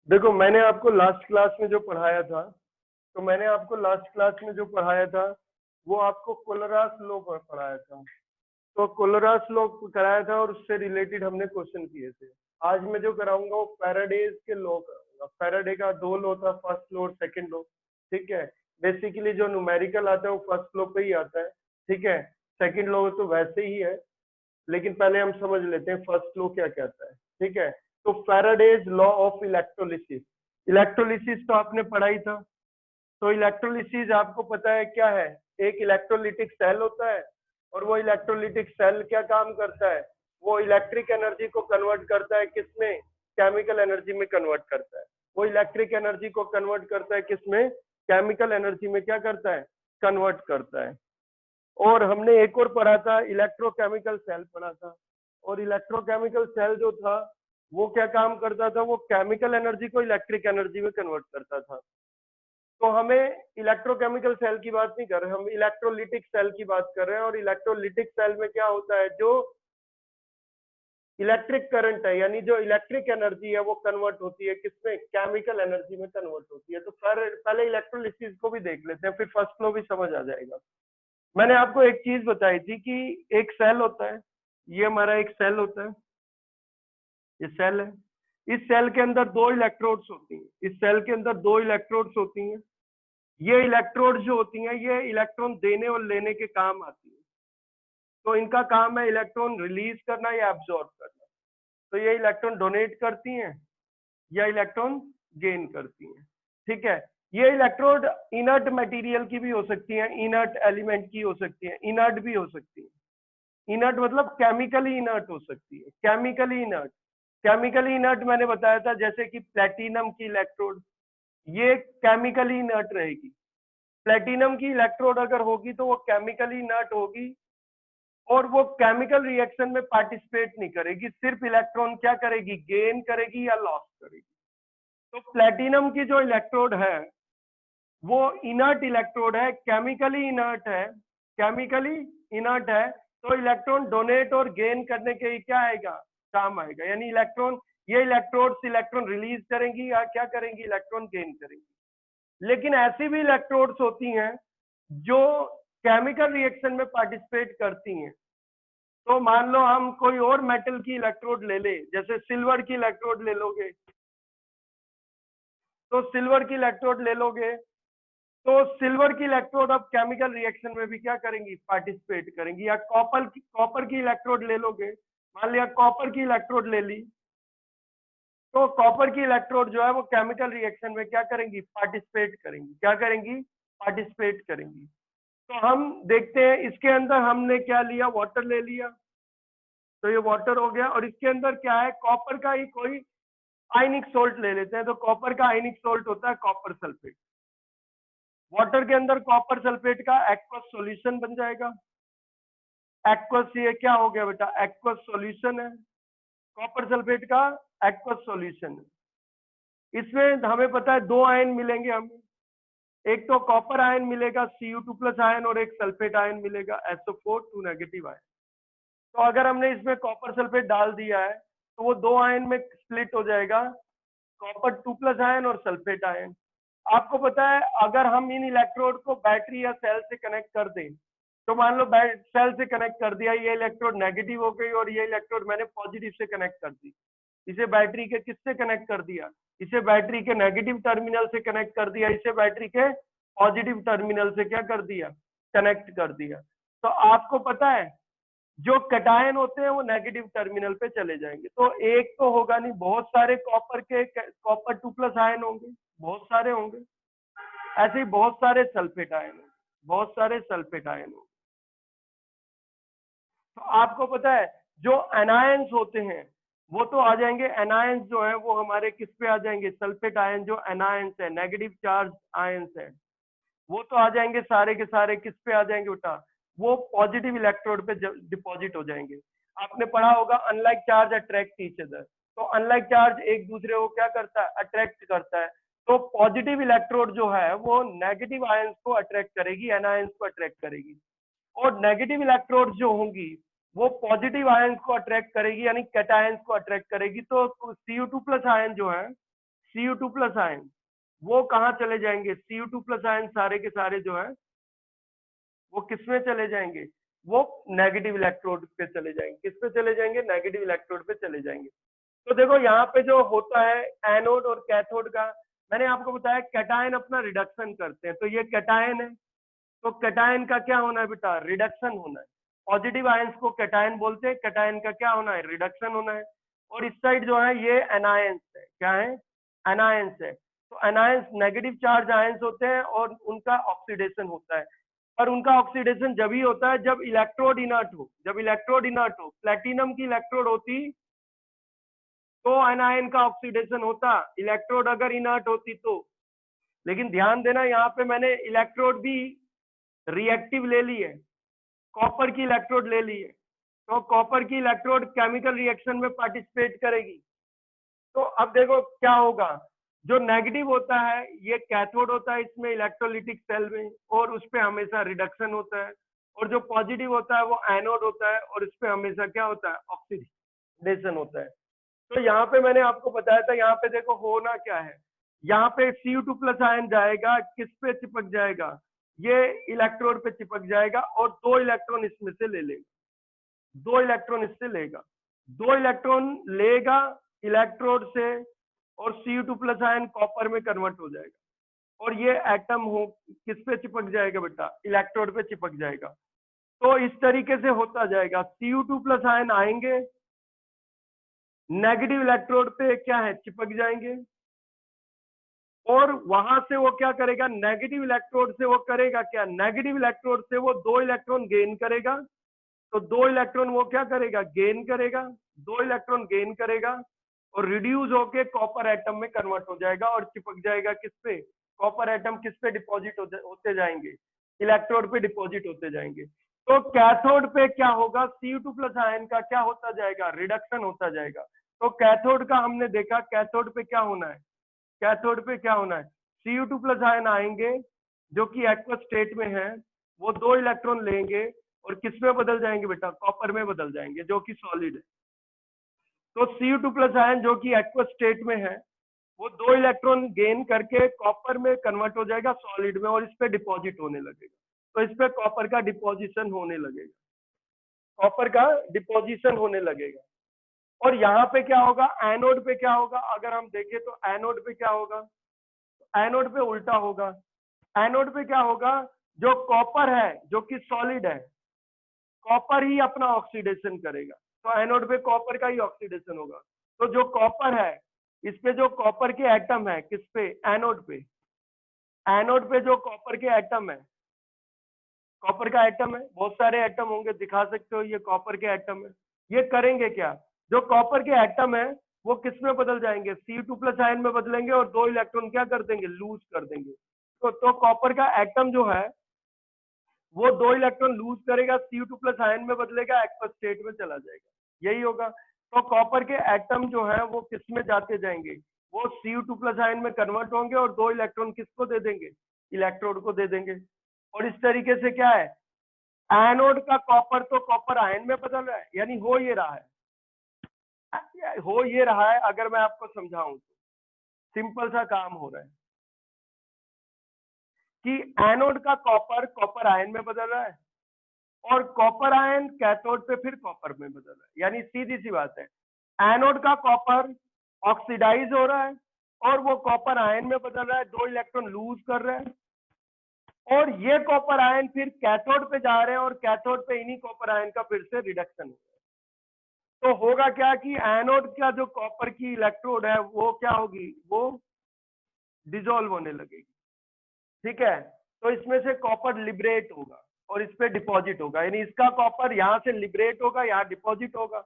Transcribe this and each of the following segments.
देखो मैंने आपको लास्ट क्लास में जो पढ़ाया था, तो मैंने आपको लास्ट क्लास में जो पढ़ाया था वो आपको कोलरास लॉ पर पढ़ाया था। तो कोलरास लॉ कराया था और उससे रिलेटेड हमने क्वेश्चन किए थे। आज मैं जो कराऊंगा वो फैराडेज के लॉ कराऊंगा। फैराडे का दो लॉ था, फर्स्ट लॉ और सेकंड लॉ। ठीक है, बेसिकली जो न्यूमेरिकल आता है वो फर्स्ट लॉ पे ही आता है। ठीक है, सेकंड लॉ तो वैसे ही है, लेकिन पहले हम समझ लेते हैं फर्स्ट लॉ क्या कहता है। ठीक है, तो Faraday's law of electrolysis. Electrolysis तो आपने पढ़ा ही था। तो इलेक्ट्रोलिसिस आपको पता है क्या है। एक इलेक्ट्रोलिटिक सेल होता है और वो इलेक्ट्रोलिटिक सेल क्या काम करता है, वो इलेक्ट्रिक एनर्जी को कन्वर्ट करता है किसमें, केमिकल एनर्जी में कन्वर्ट करता है। वो इलेक्ट्रिक एनर्जी को कन्वर्ट करता है किसमें, केमिकल एनर्जी में क्या करता है, कन्वर्ट करता है। और हमने एक और पढ़ा था, इलेक्ट्रोकेमिकल सेल पढ़ा था। और इलेक्ट्रोकेमिकल सेल जो था वो क्या काम करता था, वो केमिकल एनर्जी को इलेक्ट्रिक एनर्जी में कन्वर्ट करता था। तो हमें इलेक्ट्रोकेमिकल सेल की बात नहीं कर रहे, हम इलेक्ट्रोलिटिक सेल की बात कर रहे हैं। और इलेक्ट्रोलिटिक सेल में क्या होता है, जो इलेक्ट्रिक करंट है यानी जो इलेक्ट्रिक एनर्जी है वो कन्वर्ट होती है किसमें, केमिकल एनर्जी में कन्वर्ट होती है। तो पहले इलेक्ट्रोलिसिस को भी देख लेते हैं, फिर फर्स्ट लॉ भी समझ आ जाएगा। मैंने आपको एक चीज बताई थी कि एक सेल होता है, ये हमारा एक सेल होता है, ये सेल है। इस सेल के अंदर दो इलेक्ट्रोड्स होती हैं, इस सेल के अंदर दो इलेक्ट्रोड्स होती हैं। ये इलेक्ट्रोड जो होती हैं ये इलेक्ट्रॉन देने और लेने के काम आती है। तो इनका काम है इलेक्ट्रॉन रिलीज करना या एब्जॉर्ब करना। तो ये इलेक्ट्रॉन डोनेट करती हैं या इलेक्ट्रॉन गेन करती हैं। ठीक है, ये इलेक्ट्रोड इनर्ट मटेरियल की भी हो सकती है, इनर्ट एलिमेंट की हो सकती है, इनर्ट भी हो सकती है। इनर्ट मतलब केमिकली इनर्ट हो सकती है, केमिकली इनर्ट। केमिकली इनर्ट मैंने बताया था, जैसे कि प्लेटिनम की इलेक्ट्रोड ये केमिकली इनर्ट रहेगी। प्लेटिनम की इलेक्ट्रोड अगर होगी तो वो केमिकली इनर्ट होगी और वो केमिकल रिएक्शन में पार्टिसिपेट नहीं करेगी, सिर्फ इलेक्ट्रॉन क्या करेगी, गेन करेगी या लॉस करेगी। तो प्लेटिनम की जो इलेक्ट्रोड है वो इनर्ट इलेक्ट्रोड है, केमिकली इनर्ट है, केमिकली इनर्ट है। तो इलेक्ट्रॉन डोनेट और गेन करने के लिए क्या आएगा, काम आएगा। यानी इलेक्ट्रॉन, ये इलेक्ट्रोड्स इलेक्ट्रॉन रिलीज करेंगी या क्या करेंगी, इलेक्ट्रॉन गेन करेंगी। लेकिन ऐसी भी इलेक्ट्रोड्स होती हैं जो केमिकल रिएक्शन में पार्टिसिपेट करती हैं। तो मान लो हम कोई और मेटल की इलेक्ट्रोड ले ले, जैसे सिल्वर की इलेक्ट्रोड ले लोगे, तो सिल्वर की इलेक्ट्रोड ले लोगे तो सिल्वर की इलेक्ट्रोड अब केमिकल रिएक्शन में भी क्या करेंगी, पार्टिसिपेट करेंगी। या कॉपर की इलेक्ट्रोड ले लोगे, मान लिया कॉपर की इलेक्ट्रोड ले ली, तो कॉपर की इलेक्ट्रोड जो है वो केमिकल रिएक्शन में क्या करेंगी, पार्टिसिपेट करेंगी। क्या करेंगी, पार्टिसिपेट करेंगी। तो हम देखते हैं इसके अंदर हमने क्या लिया, वाटर ले लिया, तो ये वाटर हो गया। और इसके अंदर क्या है, कॉपर का ही कोई आयनिक सोल्ट ले लेते हैं। तो कॉपर का आयनिक सोल्ट होता है कॉपर सल्फेट। वाटर के अंदर कॉपर सल्फेट का एक्वस सॉल्यूशन बन जाएगा। एक्वस, ये क्या हो गया बेटा, एक्वस सॉल्यूशन है, कॉपर सल्फेट का एक्वस सॉल्यूशन है। इसमें हमें पता है दो आयन मिलेंगे हमें, एक तो कॉपर आयन मिलेगा Cu2 प्लस आयन और एक सल्फेट आयन मिलेगा SO4 2 नेगेटिव आयन। तो अगर हमने इसमें कॉपर सल्फेट डाल दिया है तो वो दो आयन में स्प्लिट हो जाएगा, कॉपर 2 प्लस आयन और सल्फेट आयन। आपको पता है अगर हम इन इलेक्ट्रोड को बैटरी या सेल से कनेक्ट कर दें, तो मान लो सेल से कनेक्ट कर दिया, ये इलेक्ट्रोड नेगेटिव हो गई और ये इलेक्ट्रोड मैंने पॉजिटिव से कनेक्ट कर दी। इसे बैटरी के किससे कनेक्ट कर दिया, इसे बैटरी के नेगेटिव टर्मिनल से कनेक्ट कर दिया, इसे बैटरी के पॉजिटिव टर्मिनल से क्या कर दिया, कनेक्ट कर दिया। तो आपको पता है जो कटायन होते हैं वो नेगेटिव टर्मिनल पे चले जाएंगे। तो एक तो होगा नहीं, बहुत सारे कॉपर 2 प्लस आयन होंगे, बहुत सारे होंगे। ऐसे ही बहुत सारे सल्फेट आयन होंगे, बहुत सारे सल्फेट आयन होंगे। तो आपको पता है जो एनायंस होते हैं वो तो आ जाएंगे, एनायंस जो है वो हमारे किस पे आ जाएंगे, सल्फेट आयन जो एनायंस है, नेगेटिव चार्ज आयंस है, वो तो आ जाएंगे सारे के सारे किस पे आ जाएंगे बेटा, वो पॉजिटिव इलेक्ट्रोड पे डिपॉजिट हो जाएंगे। आपने पढ़ा होगा unlike charge attract each other. तो अनलाइक चार्ज एक दूसरे को क्या करता है, अट्रैक्ट करता है। तो पॉजिटिव इलेक्ट्रोड जो है वो नेगेटिव आयंस को अट्रैक्ट करेगी, एनायंस को अट्रैक्ट करेगी। और नेगेटिव इलेक्ट्रोड जो होंगी वो पॉजिटिव आयंस को अट्रैक्ट करेगी, यानी कैटायंस को अट्रैक्ट करेगी। तो Cu2 प्लस आयन जो है Cu2 प्लस आयन वो कहाँ चले जाएंगे? Cu2 प्लस आयन सारे के सारे जो है वो किस में चले जाएंगे? वो नेगेटिव इलेक्ट्रोड पे चले जाएंगे। किस पे चले जाएंगे? नेगेटिव इलेक्ट्रोड पे चले जाएंगे। तो देखो यहाँ पे जो होता है एनोड और कैथोड का, मैंने आपको बताया कैटायन अपना रिडक्शन करते हैं, तो ये कैटायन है, तो कैटायन का क्या होना है बेटा? रिडक्शन होना है। पॉजिटिव आयंस को कैटायन बोलते हैं, कैटायन का क्या होना है? रिडक्शन होना है। और इस साइड जो है ये एनायंस है। क्या है? एनायंस है। तो एनायंस नेगेटिव चार्ज आयंस होते हैं और उनका ऑक्सीडेशन होता है। पर उनका ऑक्सीडेशन जब ही होता है जब इलेक्ट्रोड इनर्ट हो। जब इलेक्ट्रोड इनर्ट हो, प्लेटिनम की इलेक्ट्रोड होती तो एनायन का ऑक्सीडेशन होता, इलेक्ट्रोड अगर इनर्ट होती तो। लेकिन ध्यान देना यहाँ पे मैंने इलेक्ट्रोड भी रिएक्टिव ले ली है, कॉपर की इलेक्ट्रोड ले ली है, तो कॉपर की इलेक्ट्रोड केमिकल रिएक्शन में पार्टिसिपेट करेगी। तो अब देखो क्या होगा, जो नेगेटिव होता है ये कैथोड होता है इसमें इलेक्ट्रोलिटिक सेल में, और उस पर हमेशा रिडक्शन होता है। और जो पॉजिटिव होता है वो एनोड होता है और इस पे हमेशा क्या होता है? ऑक्सीडेशन होता है। तो यहाँ पे मैंने आपको बताया था, यहाँ पे देखो होना क्या है, यहाँ पे Cu2 प्लस आयन जाएगा, किस पे चिपक जाएगा? ये इलेक्ट्रोड पे चिपक जाएगा और 2 इलेक्ट्रॉन इसमें से ले लेगा। 2 इलेक्ट्रॉन इससे लेगा, 2 इलेक्ट्रॉन लेगा इलेक्ट्रोड से, और Cu2 प्लस आयन कॉपर में कन्वर्ट हो जाएगा और ये एटम हो किस पे चिपक जाएगा बेटा? इलेक्ट्रोड पे चिपक जाएगा। तो इस तरीके से होता जाएगा, Cu2 प्लस आयन आएंगे, नेगेटिव इलेक्ट्रोड पे क्या है? चिपक जाएंगे, और वहां से वो क्या करेगा? नेगेटिव इलेक्ट्रोड से वो करेगा क्या? नेगेटिव इलेक्ट्रोड से वो 2 इलेक्ट्रॉन गेन करेगा। तो 2 इलेक्ट्रॉन वो क्या करेगा? गेन करेगा। 2 इलेक्ट्रॉन गेन करेगा और रिड्यूस होके कॉपर एटम में कन्वर्ट हो जाएगा और चिपक जाएगा किस पे? कॉपर एटम किस पे डिपॉजिट होते जाएंगे? इलेक्ट्रोड पे डिपॉजिट होते जाएंगे। तो कैथोड पे क्या होगा? Cu2 प्लस आयन का क्या होता जाएगा? रिडक्शन होता जाएगा। तो कैथोड का हमने देखा, कैथोड पे क्या होना है? कैथोड पे क्या होना है? Cu2 प्लस आयन आएंगे जो कि एक्वस स्टेट में है, वो 2 इलेक्ट्रॉन लेंगे और किस में बदल जाएंगे बेटा? कॉपर में बदल जाएंगे जो कि सॉलिड है। तो Cu2 प्लस आयन जो कि एक्वस स्टेट में है वो 2 इलेक्ट्रॉन गेन करके कॉपर में कन्वर्ट हो जाएगा सॉलिड में, और इस पे डिपॉजिट होने लगेगा। तो इस पे कॉपर का डिपोजिशन होने लगेगा, कॉपर का डिपोजिशन होने लगेगा। और यहाँ पे क्या होगा? एनोड पे क्या होगा? अगर हम देखें तो एनोड पे क्या होगा? एनोड पे उल्टा होगा। एनोड पे क्या होगा? जो कॉपर है जो कि सॉलिड है, कॉपर ही अपना ऑक्सीडेशन करेगा। तो एनोड पे कॉपर का ही ऑक्सीडेशन होगा। तो जो कॉपर है इस पे जो कॉपर के एटम है किस पे? एनोड पे। एनोड पे जो कॉपर के एटम है, कॉपर का एटम है, बहुत सारे एटम होंगे, दिखा सकते हो ये कॉपर के एटम है। ये करेंगे क्या? जो कॉपर के एटम है वो किस में बदल जाएंगे? Cu2 प्लस आयन में बदलेंगे और 2 इलेक्ट्रॉन क्या कर देंगे? लूज कर देंगे। तो कॉपर का एटम जो है वो 2 इलेक्ट्रॉन लूज करेगा, Cu2 प्लस आयन में बदलेगा, एक्वस स्टेट में चला जाएगा। यही होगा। तो कॉपर के एटम जो है वो किस में जाते जाएंगे? वो Cu2 प्लस आयन में कन्वर्ट होंगे और 2 इलेक्ट्रॉन किसको दे देंगे? इलेक्ट्रोड को दे देंगे। और इस तरीके से क्या है, एनोड का कॉपर तो कॉपर आयन में बदल रहा है, यानी हो ये रहा है, हो ये रहा है। अगर मैं आपको समझाऊं तो सिंपल सा काम हो रहा है कि एनोड का कॉपर कॉपर आयन में बदल रहा है और कॉपर आयन कैथोड पे फिर कॉपर में बदल रहा है। यानी सीधी सी बात है, एनोड का कॉपर ऑक्सीडाइज हो रहा है और वो कॉपर आयन में बदल रहा है, 2 इलेक्ट्रॉन लूज कर रहा है, और ये कॉपर आयन फिर कैथोड पे जा रहे हैं और कैथोड पे इन्हीं कॉपर आयन का फिर से रिडक्शन हो रहा है। तो होगा क्या कि एनोड का जो कॉपर की इलेक्ट्रोड है वो क्या होगी? वो डिसॉल्व होने लगेगी। ठीक है, तो इसमें से कॉपर लिबरेट होगा और इस पे डिपॉजिट होगा, यानी इसका कॉपर यहाँ से लिबरेट होगा, यहाँ डिपॉजिट होगा।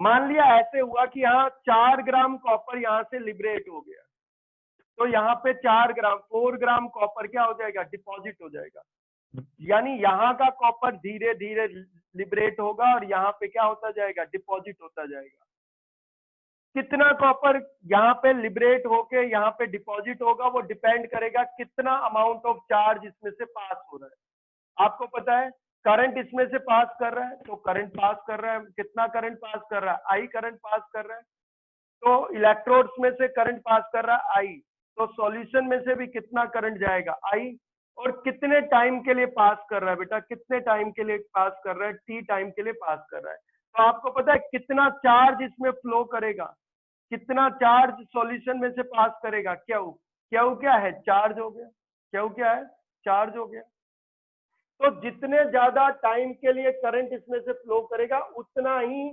मान लिया ऐसे हुआ कि यहाँ 4 ग्राम कॉपर यहाँ से लिबरेट हो गया, तो यहाँ पे 4 ग्राम कॉपर क्या हो जाएगा? डिपॉजिट हो जाएगा। यानी यहाँ का कॉपर धीरे धीरे लिबरेट होगा और यहाँ पे क्या होता जाएगा? डिपॉजिट होता जाएगा। कितना कॉपर यहाँ पे लिबरेट होके यहाँ पे डिपॉजिट होगा वो डिपेंड करेगा कितना अमाउंट ऑफ चार्ज इसमें से पास हो रहा है। आपको पता है करंट इसमें से पास कर रहा है, तो करंट पास कर रहा है, कितना करंट पास कर रहा है? आई करंट पास कर रहा है। तो इलेक्ट्रोड्स में से करंट पास कर रहा है आई, तो सॉल्यूशन में से भी कितना करंट जाएगा आई, और कितने टाइम के लिए पास कर रहा है बेटा, कितने टाइम के लिए पास कर रहा है, टी टाइम के लिए पास कर रहा है। तो आपको पता है कितना चार्ज इसमें फ्लो करेगा, कितना चार्ज सॉल्यूशन में से पास करेगा, क्यू, क्यू क्या है, चार्ज हो गया, क्यू क्या है, चार्ज हो गया। तो जितने ज्यादा टाइम के लिए करंट इसमें से फ्लो करेगा उतना ही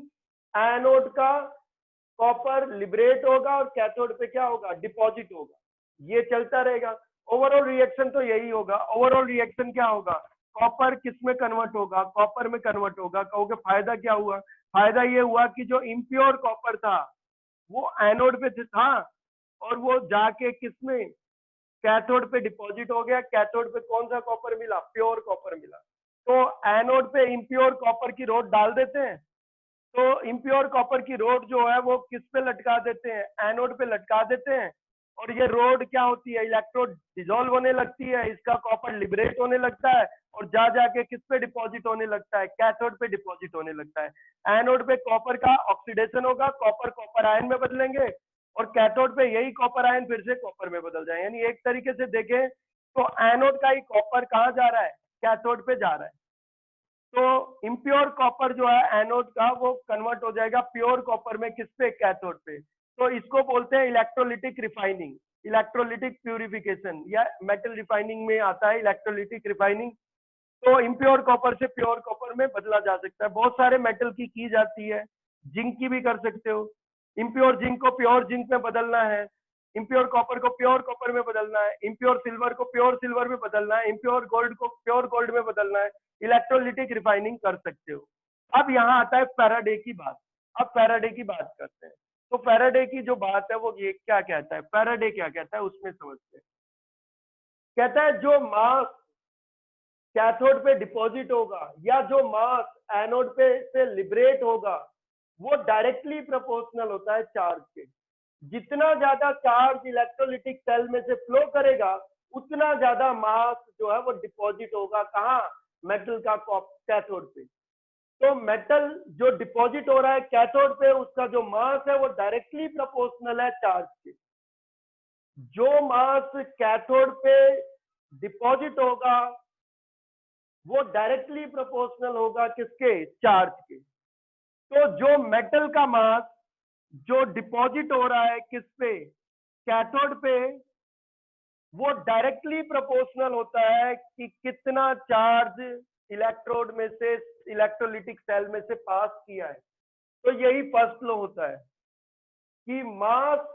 एनोड का कॉपर लिबरेट होगा और कैथोड पे क्या होगा, डिपॉजिट होगा। ये चलता रहेगा। ओवरऑल रिएक्शन तो यही होगा। ओवरऑल रिएक्शन क्या होगा, कॉपर किस में कन्वर्ट होगा, कॉपर में कन्वर्ट होगा। कहोगे फायदा क्या हुआ, फायदा ये हुआ कि जो इम्प्योर कॉपर था वो एनोड पे था और वो जाके किसमें, कैथोड पे डिपॉजिट हो गया। कैथोड पे कौन सा कॉपर मिला, प्योर कॉपर मिला। तो एनोड पे इम्प्योर कॉपर की रोड डाल देते हैं, तो इम्प्योर कॉपर की रोड जो है वो किस पे लटका देते हैं, एनोड पे लटका देते हैं। और ये रोड क्या होती है, इलेक्ट्रोड डिसॉल्व होने लगती है, इसका कॉपर लिबरेट होने लगता है और जा जाके किस पे डिपॉजिट होने लगता है, कैथोड पे डिपॉजिट होने लगता है। एनोड पे कॉपर का ऑक्सीडेशन होगा, कॉपर कॉपर आयन में बदलेंगे और कैथोड पे यही कॉपर आयन फिर से कॉपर में बदल जाए। यानी एक तरीके से देखें तो एनोड का ही कॉपर कहाँ जा रहा है, कैथोड पे जा रहा है। तो इम्प्योर कॉपर जो है एनोड का वो कन्वर्ट हो जाएगा प्योर कॉपर में, किस पे, कैथोड पे। तो इसको बोलते हैं इलेक्ट्रोलिटिक रिफाइनिंग, इलेक्ट्रोलिटिक प्यूरिफिकेशन, या मेटल रिफाइनिंग में आता है इलेक्ट्रोलिटिक रिफाइनिंग। तो इम्प्योर कॉपर से प्योर कॉपर में बदला जा सकता है। बहुत सारे मेटल की जाती है, जिंक की भी कर सकते हो। इम्प्योर जिंक को प्योर जिंक में बदलना है, इम्प्योर कॉपर को प्योर कॉपर में बदलना है, इम्प्योर सिल्वर को प्योर सिल्वर में बदलना है, इम्प्योर गोल्ड को प्योर गोल्ड में बदलना है। इलेक्ट्रोलिटिक रिफाइनिंग कर सकते हो। अब यहाँ आता है फैराडे की बात। अब फैराडे की बात करते हैं। तो फैराडे की जो बात है वो ये क्या कहता है, फैराडे क्या कहता है उसमें समझते हैं। कहता है जो मास कैथोड पे डिपॉजिट होगा या जो मास एनोड पे से लिबरेट होगा वो डायरेक्टली प्रोपोर्शनल होता है चार्ज के। जितना ज्यादा चार्ज इलेक्ट्रोलिटिक सेल में से फ्लो करेगा उतना ज्यादा मास जो है वो डिपॉजिट होगा, कहाँ, मेटल का कैथोड पे। तो मेटल जो डिपॉजिट हो रहा है कैथोड पे उसका जो मास है वो डायरेक्टली प्रोपोर्शनल है चार्ज के। जो मास कैथोड पे डिपॉजिट होगा वो डायरेक्टली प्रोपोर्शनल होगा किसके, चार्ज के। तो जो मेटल का मास जो डिपॉजिट हो रहा है किस पे, कैथोड पे, वो डायरेक्टली प्रोपोर्शनल होता है कि कितना चार्ज इलेक्ट्रोड में से, इलेक्ट्रोलिटिक सेल में से पास किया है। तो यही फर्स्ट लॉ होता है कि mass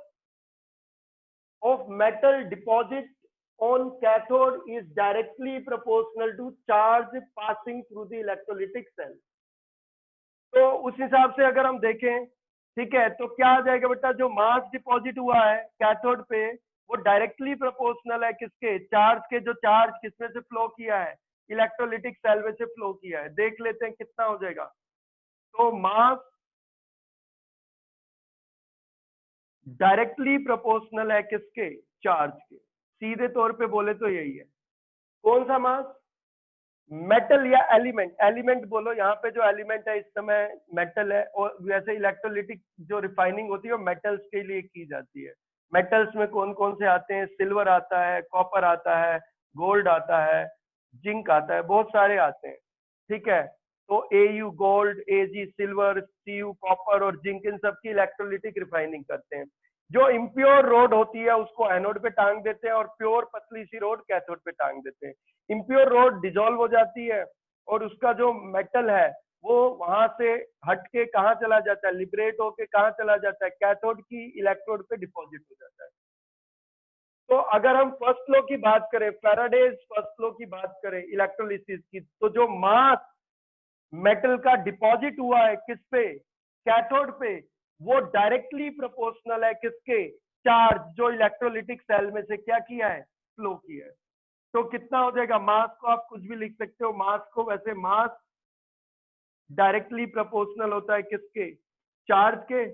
of metal deposit on cathode is directly proportional to charge passing through the electrolytic cell। तो उस हिसाब से अगर हम देखें, ठीक है, तो क्या आ जाएगा बेटा, जो मास डिपॉजिट हुआ है कैथोड पे वो डायरेक्टली प्रोपोर्शनल है किसके, चार्ज के। जो चार्ज किसमें से फ्लो किया है, इलेक्ट्रोलिटिक सेल में से फ्लो किया है। देख लेते हैं कितना हो जाएगा। तो मास डायरेक्टली प्रोपोर्शनल है किसके, चार्ज के। सीधे तौर पे बोले तो यही है। कौन सा मास, मेटल या एलिमेंट, एलिमेंट बोलो, यहाँ पे जो एलिमेंट है इस समय मेटल है। और वैसे इलेक्ट्रोलिटिक जो रिफाइनिंग होती है वो मेटल्स के लिए की जाती है। मेटल्स में कौन कौन से आते हैं, सिल्वर आता है, कॉपर आता है, गोल्ड आता है, जिंक आता है, बहुत सारे आते हैं, ठीक है। तो AU gold, AG silver, CU copper और जिंक, इन सब की इलेक्ट्रोलिटिक रिफाइनिंग करते हैं। जो इम्प्योर रोड होती है उसको एनोड पे टांग देते हैं और प्योर पतली सी रोड कैथोड पे टांग देते हैं। इम्प्योर रोड डिसॉल्व हो जाती है और उसका जो मेटल है वो वहां से हट के कहाँ चला जाता है, लिबरेट होके कहाँ चला जाता है, कैथोड की इलेक्ट्रोड पे डिपॉजिट हो जाता है। तो अगर हम फर्स्ट लॉ की बात करें, फैराडेज फर्स्ट लॉ की बात करें इलेक्ट्रोलिसिस की, तो जो मास मेटल का डिपॉजिट हुआ है किस पे, कैथोड पे, वो डायरेक्टली प्रोपोर्शनल है किसके, चार्ज जो इलेक्ट्रोलिटिक सेल में से क्या किया है, फ्लो किया है। तो कितना हो जाएगा, मास को आप कुछ भी लिख सकते हो, मास को, वैसे मास डायरेक्टली प्रोपोर्शनल होता है किसके, चार्ज के।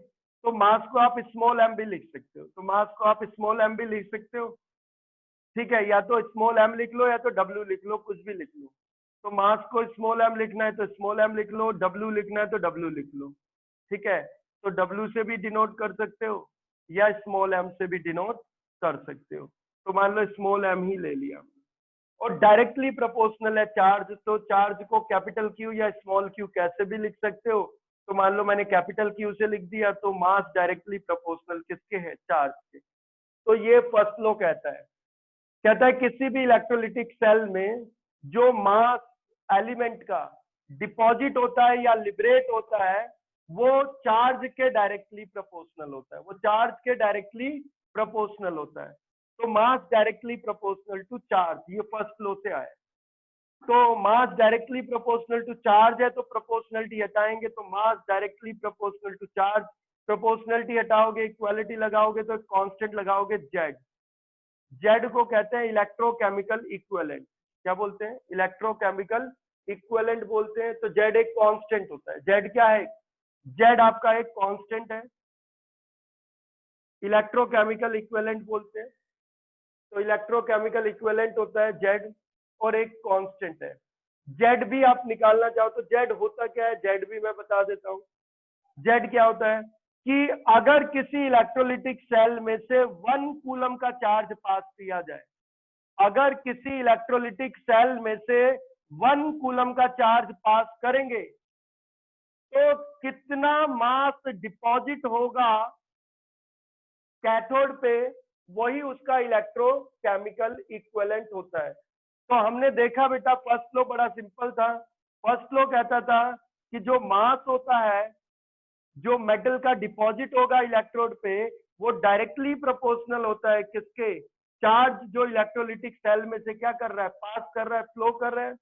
तो मास को आप स्मॉल एम भी लिख सकते हो, तो मास को आप स्मॉल एम भी लिख सकते हो, ठीक है। या तो स्मॉल एम लिख लो या तो डब्ल्यू लिख लो, कुछ भी लिख लो। तो मास को स्मॉल एम लिखना है तो स्मॉल एम लिख लो, डब्ल्यू लिखना है तो डब्ल्यू लिख लो, ठीक है। तो W से भी डिनोट कर सकते हो या स्मॉल m से भी डिनोट कर सकते हो। तो मान लो स्मॉल m ही ले लिया। और डायरेक्टली प्रोपोर्शनल है चार्ज, तो चार्ज को कैपिटल क्यू या स्मॉल क्यू कैसे भी लिख सकते हो। तो मान लो मैंने कैपिटल क्यू से लिख दिया, तो मास डायरेक्टली प्रोपोर्शनल किसके है, चार्ज के। तो ये फर्स्ट लॉ कहता है किसी भी इलेक्ट्रोलिटिक सेल में जो मास एलिमेंट का डिपॉजिट होता है या लिबरेट होता है वो चार्ज के डायरेक्टली प्रोपोर्शनल होता है, वो चार्ज के डायरेक्टली प्रोपोर्शनल होता है। तो mass directly proportional to charge, ये फर्स्ट लॉ से आया। तो mass directly proportional to charge है तो प्रोपोर्शनलिटी हटाएंगे, तो mass directly proportional to charge, proportionality हटाओगे इक्वालिटी लगाओगे तो कांस्टेंट लगाओगे जेड। जेड को कहते हैं इलेक्ट्रोकेमिकल इक्विवेलेंट। क्या बोलते हैं, इलेक्ट्रोकेमिकल इक्विवेलेंट बोलते हैं। तो जेड एक कांस्टेंट होता है। जेड क्या है, जेड आपका एक कांस्टेंट है, इलेक्ट्रोकेमिकल इक्विवेलेंट बोलते हैं। तो इलेक्ट्रोकेमिकल इक्विवेलेंट होता है जेड और एक कांस्टेंट है। जेड भी आप निकालना चाहो तो जेड होता क्या है, जेड भी मैं बता देता हूं। जेड क्या होता है कि अगर किसी इलेक्ट्रोलिटिक सेल में से 1 कूलम का चार्ज पास किया जाए, अगर किसी इलेक्ट्रोलिटिक सेल में से 1 कूलम का चार्ज पास करेंगे तो कितना मास डिपॉजिट होगा कैथोड पे, वही उसका इलेक्ट्रोकेमिकल इक्विवेलेंट होता है। तो हमने देखा बेटा फर्स्ट लॉ बड़ा सिंपल था। फर्स्ट लॉ कहता था कि जो मास होता है, जो मेटल का डिपॉजिट होगा इलेक्ट्रोड पे, वो डायरेक्टली प्रोपोर्शनल होता है किसके, चार्ज जो इलेक्ट्रोलिटिक सेल में से क्या कर रहा है, पास कर रहा है, फ्लो कर रहा है।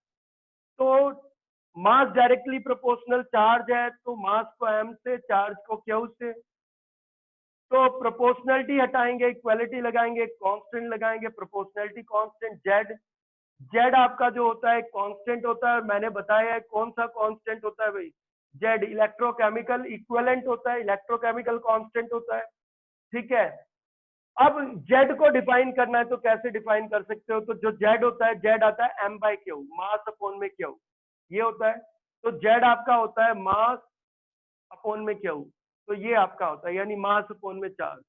तो मास डायरेक्टली प्रोपोर्शनल चार्ज है तो मास को m से, चार्ज को q से। तो प्रोपोर्शनलिटी हटाएंगे, इक्वालिटी लगाएंगे, कांस्टेंट लगाएंगे, प्रोपोर्शनलिटी कांस्टेंट जेड। जेड आपका जो होता है कांस्टेंट होता है, मैंने बताया है कौन सा कांस्टेंट होता है भाई, जेड इलेक्ट्रोकेमिकल इक्विवेलेंट होता है, इलेक्ट्रोकेमिकल कांस्टेंट होता है। ठीक है, अब जेड को डिफाइन करना है तो कैसे डिफाइन कर सकते हो, तो जो जेड होता है, जेड आता है m by Q, mass upon में क्यू, ये होता है। तो जेड आपका होता है मास अपॉन में क्यू, तो ये आपका होता है यानी मास अपॉन में चार्ज।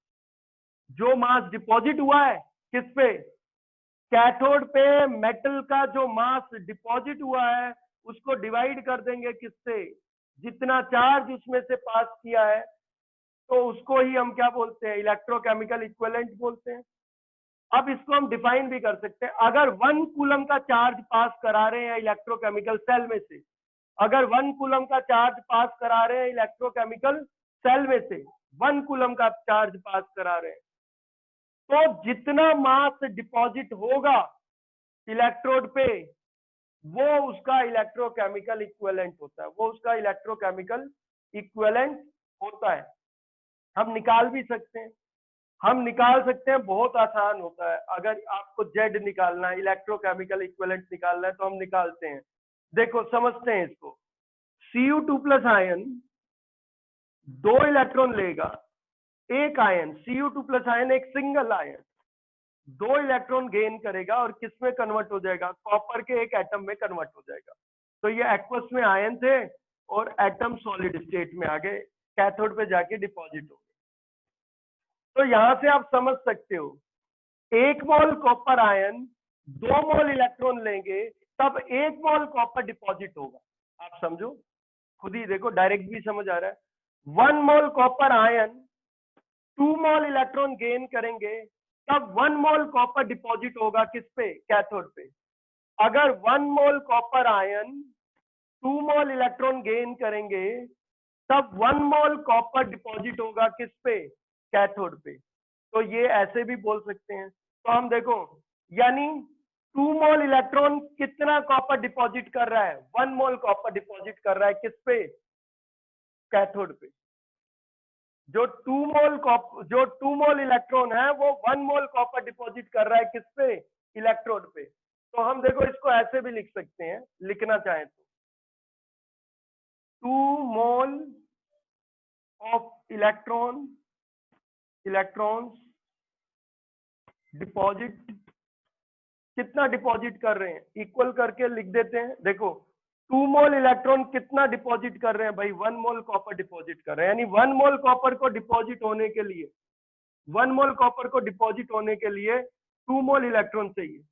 जो मास डिपॉजिट हुआ है किस पे, कैथोड पे, मेटल का जो मास डिपॉजिट हुआ है उसको डिवाइड कर देंगे किससे, जितना चार्ज उसमें से पास किया है, तो उसको ही हम क्या बोलते हैं, इलेक्ट्रोकेमिकल इक्विवेलेंट बोलते हैं। अब इसको हम डिफाइन भी कर सकते हैं, अगर 1 कूलम का चार्ज पास करा रहे हैं इलेक्ट्रोकेमिकल सेल में से, अगर 1 कूलम का चार्ज पास करा रहे हैं इलेक्ट्रोकेमिकल सेल में से, 1 कूलम का चार्ज पास करा रहे हैं, तो जितना मास डिपॉजिट होगा इलेक्ट्रोड पे वो उसका इलेक्ट्रोकेमिकल इक्विवेलेंट होता है, वो उसका इलेक्ट्रोकेमिकल इक्विवेलेंट होता है। हम निकाल भी सकते हैं, हम निकाल सकते हैं, बहुत आसान होता है। अगर आपको जेड निकालना है, इलेक्ट्रोकेमिकल इक्विवेलेंट निकालना है तो हम निकालते हैं। देखो समझते हैं इसको, Cu2 प्लस आयन 2 इलेक्ट्रॉन लेगा, एक आयन Cu2 प्लस आयन एक सिंगल आयन 2 इलेक्ट्रॉन गेन करेगा और किस में कन्वर्ट हो जाएगा, कॉपर के एक एटम में कन्वर्ट हो जाएगा। तो ये एक्वस में आयन थे और एटम सॉलिड स्टेट में आ गए, कैथोड पे जाके डिपॉजिट हो गए। तो यहां से आप समझ सकते हो 1 mole copper ion 2 mole electron लेंगे तब 1 मोल कॉपर डिपॉजिट होगा। आप समझो, खुद ही देखो, डायरेक्ट भी समझ आ रहा है। 1 mole copper ion 2 mole electron gain करेंगे तब 1 मोल कॉपर डिपॉजिट होगा किस पे, कैथोड पे। अगर 1 mole copper ion 2 mole electron gain करेंगे तब 1 मोल कॉपर डिपॉजिट होगा किस पे, कैथोड पे। तो ये ऐसे भी बोल सकते हैं। तो हम देखो, यानी 2 मोल इलेक्ट्रॉन कितना कॉपर डिपॉजिट कर रहा है, 1 मोल कॉपर डिपॉजिट कर रहा है किस पे, कैथोड पे। जो 2 मोल इलेक्ट्रॉन है वो 1 मोल कॉपर डिपॉजिट कर रहा है किस पे, इलेक्ट्रोड पे। तो हम देखो इसको ऐसे भी लिख सकते हैं, लिखना चाहें तो 2 मोल ऑफ इलेक्ट्रॉन्स डिपॉजिट, कितना डिपॉजिट कर रहे हैं, इक्वल करके लिख देते हैं। देखो 2 मोल इलेक्ट्रॉन कितना डिपॉजिट कर रहे हैं भाई? 1 मोल कॉपर डिपॉजिट कर रहे हैं, यानी 1 मोल कॉपर को डिपॉजिट होने के लिए 1 मोल कॉपर को डिपॉजिट होने के लिए 2 मोल इलेक्ट्रॉन चाहिए।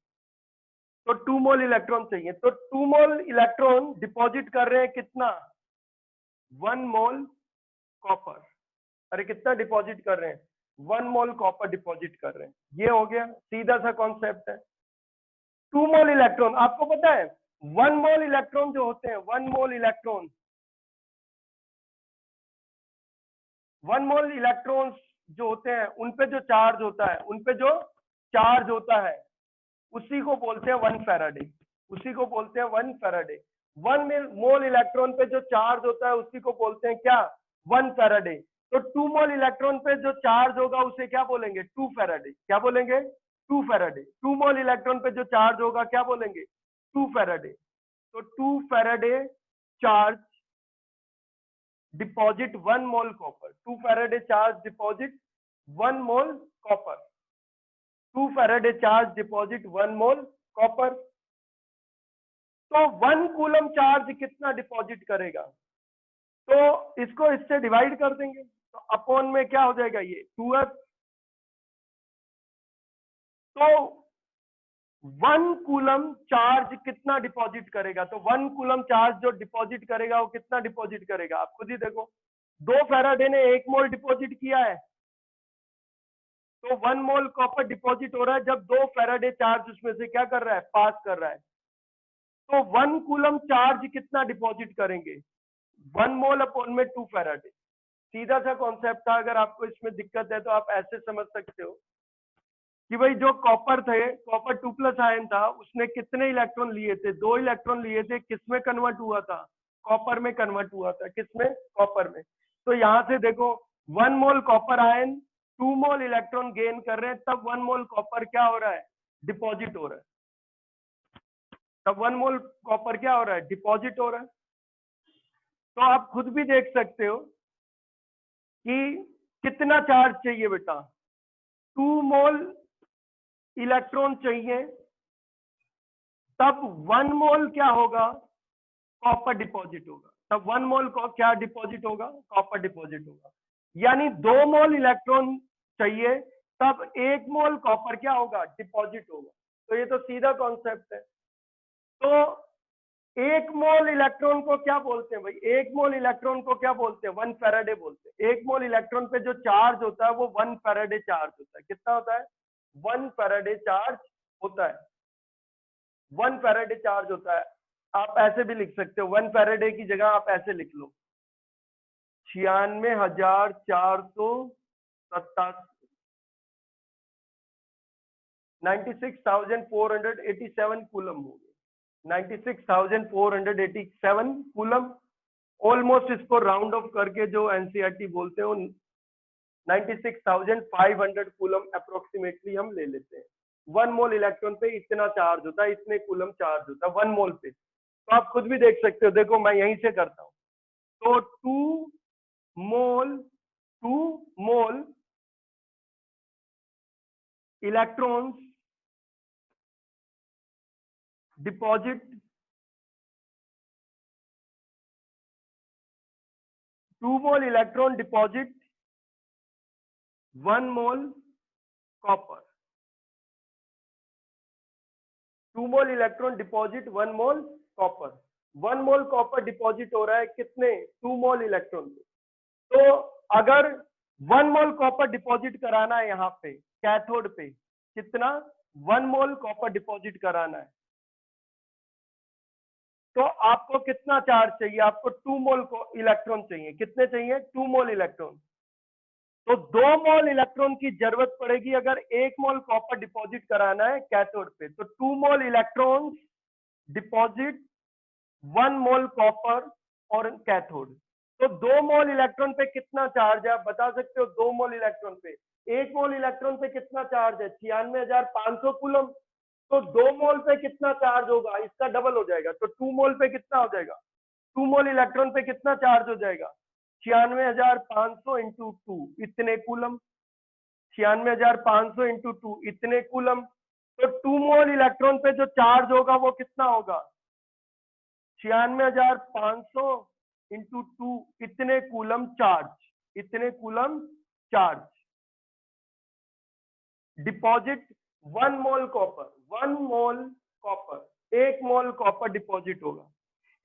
तो 2 मोल इलेक्ट्रॉन चाहिए, तो 2 मोल इलेक्ट्रॉन डिपॉजिट कर रहे हैं कितना? 1 मोल कॉपर। अरे कितना डिपॉजिट कर रहे हैं? 1 मोल कॉपर डिपॉजिट कर रहे हैं। ये हो गया, सीधा सा कॉन्सेप्ट है। 2 मोल इलेक्ट्रॉन, आपको पता है 1 मोल इलेक्ट्रॉन जो होते हैं, 1 मोल इलेक्ट्रॉन, 1 मोल इलेक्ट्रॉन्स जो होते हैं उन पे जो चार्ज होता है, उन पे जो चार्ज होता है उसी को बोलते हैं 1 फैराडे। उसी को बोलते हैं 1 फैराडे। 1 मोल इलेक्ट्रॉन पे जो चार्ज होता है उसी को बोलते हैं क्या? 1 फैराडे। तो 2 मोल इलेक्ट्रॉन पे जो चार्ज होगा उसे क्या बोलेंगे? 2 फैराडे। क्या बोलेंगे? 2 फैराडे। 2 मोल इलेक्ट्रॉन पे जो चार्ज होगा क्या बोलेंगे? 2 फैराडे। तो 2 Faraday charge deposit 1 mole copper. 2 Faraday charge deposit 1 mole copper. 2 Faraday charge deposit 1 mole copper. तो 1 कूलम चार्ज कितना डिपॉजिट करेगा? तो इसको इससे डिवाइड कर देंगे, तो अपॉन में क्या हो जाएगा? ये 2f। तो 1 कूलम चार्ज कितना डिपॉजिट करेगा? तो 1 कूलम चार्ज जो डिपॉजिट करेगा वो कितना डिपॉजिट करेगा? आप खुद ही देखो, 2 फैराडे ने 1 मोल डिपॉजिट किया है, तो 1 मोल कॉपर डिपॉजिट हो रहा है जब 2 फैराडे चार्ज उसमें से क्या कर रहा है? पास कर रहा है। तो 1 कूलम चार्ज कितना डिपॉजिट करेंगे? 1 मोल अपॉन में 2 फैराडे। सीधा सा कॉन्सेप्ट था। अगर आपको इसमें दिक्कत है तो आप ऐसे समझ सकते हो कि भाई जो कॉपर थे, कॉपर 2 प्लस आयन था, उसने कितने इलेक्ट्रॉन लिए थे? 2 इलेक्ट्रॉन लिए थे। किसमें कन्वर्ट हुआ था? कॉपर में कन्वर्ट हुआ था। किसमें? कॉपर में। तो यहां से देखो 1 mole copper ion 2 mole electron gain कर रहे हैं, तब 1 मोल कॉपर क्या हो रहा है? डिपॉजिट हो रहा है। तब 1 मोल कॉपर क्या हो रहा है? डिपॉजिट हो रहा है। तो आप खुद भी देख सकते हो कि कितना चार्ज चाहिए बेटा? 2 मोल इलेक्ट्रॉन चाहिए, तब 1 मोल क्या होगा? कॉपर डिपॉजिट होगा। तब 1 मोल को क्या डिपॉजिट होगा? कॉपर डिपॉजिट होगा। यानी 2 मोल इलेक्ट्रॉन चाहिए, तब 1 मोल कॉपर क्या होगा? डिपॉजिट होगा। तो ये तो सीधा कॉन्सेप्ट है। तो 1 मोल इलेक्ट्रॉन को क्या बोलते हैं भाई? 1 मोल इलेक्ट्रॉन को क्या बोलते हैं? 1 फैराडे बोलते हैं। 1 मोल इलेक्ट्रॉन पे जो चार्ज होता है वो 1 फैराडे चार्ज होता है। कितना होता है? 1 फैराडे चार्ज होता है। 1 फैराडे चार्ज होता है। आप ऐसे भी लिख सकते हो, 1 फैराडे की जगह आप ऐसे लिख लो, 96,487 96,487 कूलम हो गए। 96,487 कूलम। ऑलमोस्ट इसको राउंड ऑफ करके जो एनसीईआरटी बोलते हैं 96,500 कूलम अप्रोक्सीमेटली हम ले लेते हैं। 1 मोल इलेक्ट्रॉन पे इतना चार्ज होता है, इतने कूलम चार्ज होता है 1 मोल पे। तो आप खुद भी देख सकते हो, देखो मैं यहीं से करता हूं। तो 2 मोल electrons deposit 2 mole electron deposit 1 mole copper. 2 mole electron deposit 1 mole copper. 1 mole copper deposit हो रहा है कितने? 2 मोल इलेक्ट्रॉन पे। तो अगर 1 मोल कॉपर डिपॉजिट कराना है यहाँ पे कैथोड पे, कितना? 1 मोल कॉपर डिपॉजिट कराना है, तो आपको कितना चार्ज चाहिए? आपको 2 मोल इलेक्ट्रॉन चाहिए। कितने चाहिए? 2 मोल इलेक्ट्रॉन। तो 2 मोल इलेक्ट्रॉन की जरूरत पड़ेगी अगर 1 मोल कॉपर डिपॉजिट कराना है कैथोड पे। तो 2 mole electron deposit 1 mole copper और कैथोड। तो 2 मोल इलेक्ट्रॉन पे कितना चार्ज है आप बता सकते हो? 2 मोल इलेक्ट्रॉन पे, 1 मोल इलेक्ट्रॉन पे कितना चार्ज है? 96,500 कूलम। तो 2 मोल पे कितना चार्ज होगा? इसका डबल हो जाएगा। तो 2 मोल पे कितना हो जाएगा? 2 मोल इलेक्ट्रॉन पे कितना चार्ज हो जाएगा? 96,500 इंटू 2 इतने कूलम। 96,500 इंटू 2 इतने कूलम। तो 2 मोल इलेक्ट्रॉन पे जो चार्ज होगा वो कितना होगा? 96,500 इंटू 2, इतने कूलम चार्ज, इतने coulomb charge. Deposit 1 mole copper, 1 mole copper, 1 mole copper deposit होगा।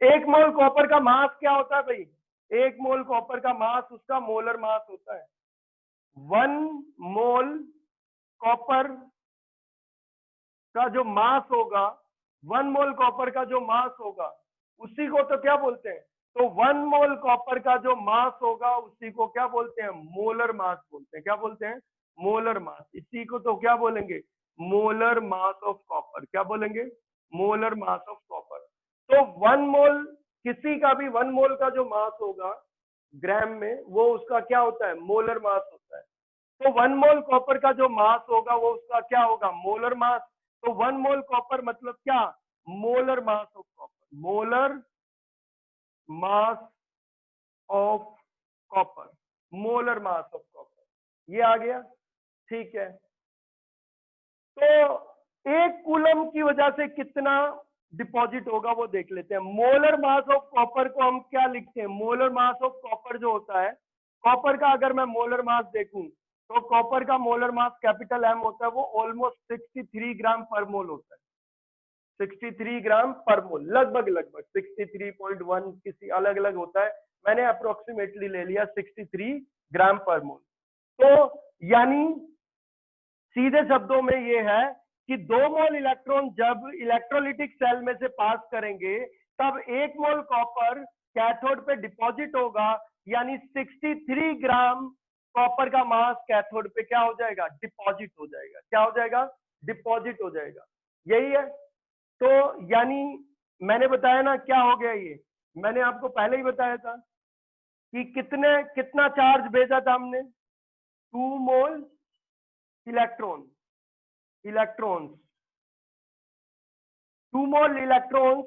1 मोल कॉपर का मास क्या होता है भाई? 1 मोल कॉपर का मास उसका मोलर मास होता है। 1 मोल कॉपर का जो मास होगा, 1 मोल कॉपर का जो मास होगा उसी को तो क्या बोलते हैं? तो 1 मोल कॉपर का जो मास होगा उसी को क्या बोलते हैं? मोलर मास बोलते हैं। क्या बोलते हैं? Molar mass. इसी को तो क्या बोलेंगे? Molar mass of copper. क्या बोलेंगे? Molar mass of copper. तो 1 मोल, किसी का भी 1 मोल का जो मास होगा ग्राम में, वो उसका क्या होता है? मोलर मास होता है। तो 1 मोल कॉपर का जो मास होगा वो उसका क्या होगा? मोलर मास। तो 1 मोल कॉपर मतलब क्या? Molar mass of copper, molar mass of copper, molar mass of copper. ये आ गया, ठीक है। तो 1 कूलम की वजह से कितना डिपॉजिट होगा वो देख लेते हैं। मोलर मास ऑफ कॉपर को हम क्या लिखते हैं? मोलर मास ऑफ कॉपर जो होता है, कॉपर का अगर मैं मोलर मास देखूं तो कॉपर का मोलर मास कैपिटल एम होता है, वो ऑलमोस्ट 63 ग्राम पर मोल होता है। 63 ग्राम पर मोल, लगभग लगभग 63.1, किसी अलग अलग होता है, मैंने अप्रोक्सीमेटली ले लिया 63 ग्राम पर मोल। तो यानी सीधे शब्दों में ये है कि 2 मोल इलेक्ट्रॉन जब इलेक्ट्रोलिटिक सेल में से पास करेंगे तब 1 मोल कॉपर कैथोड पे डिपॉजिट होगा, यानी 63 ग्राम कॉपर का मास कैथोड पे क्या हो जाएगा? डिपॉजिट हो जाएगा। क्या हो जाएगा? डिपॉजिट हो जाएगा। यही है। तो यानी मैंने बताया ना क्या हो गया, ये मैंने आपको पहले ही बताया था कि कितना चार्ज भेजा था हमने? 2 मोल इलेक्ट्रॉन्स 2 मोल इलेक्ट्रॉन्स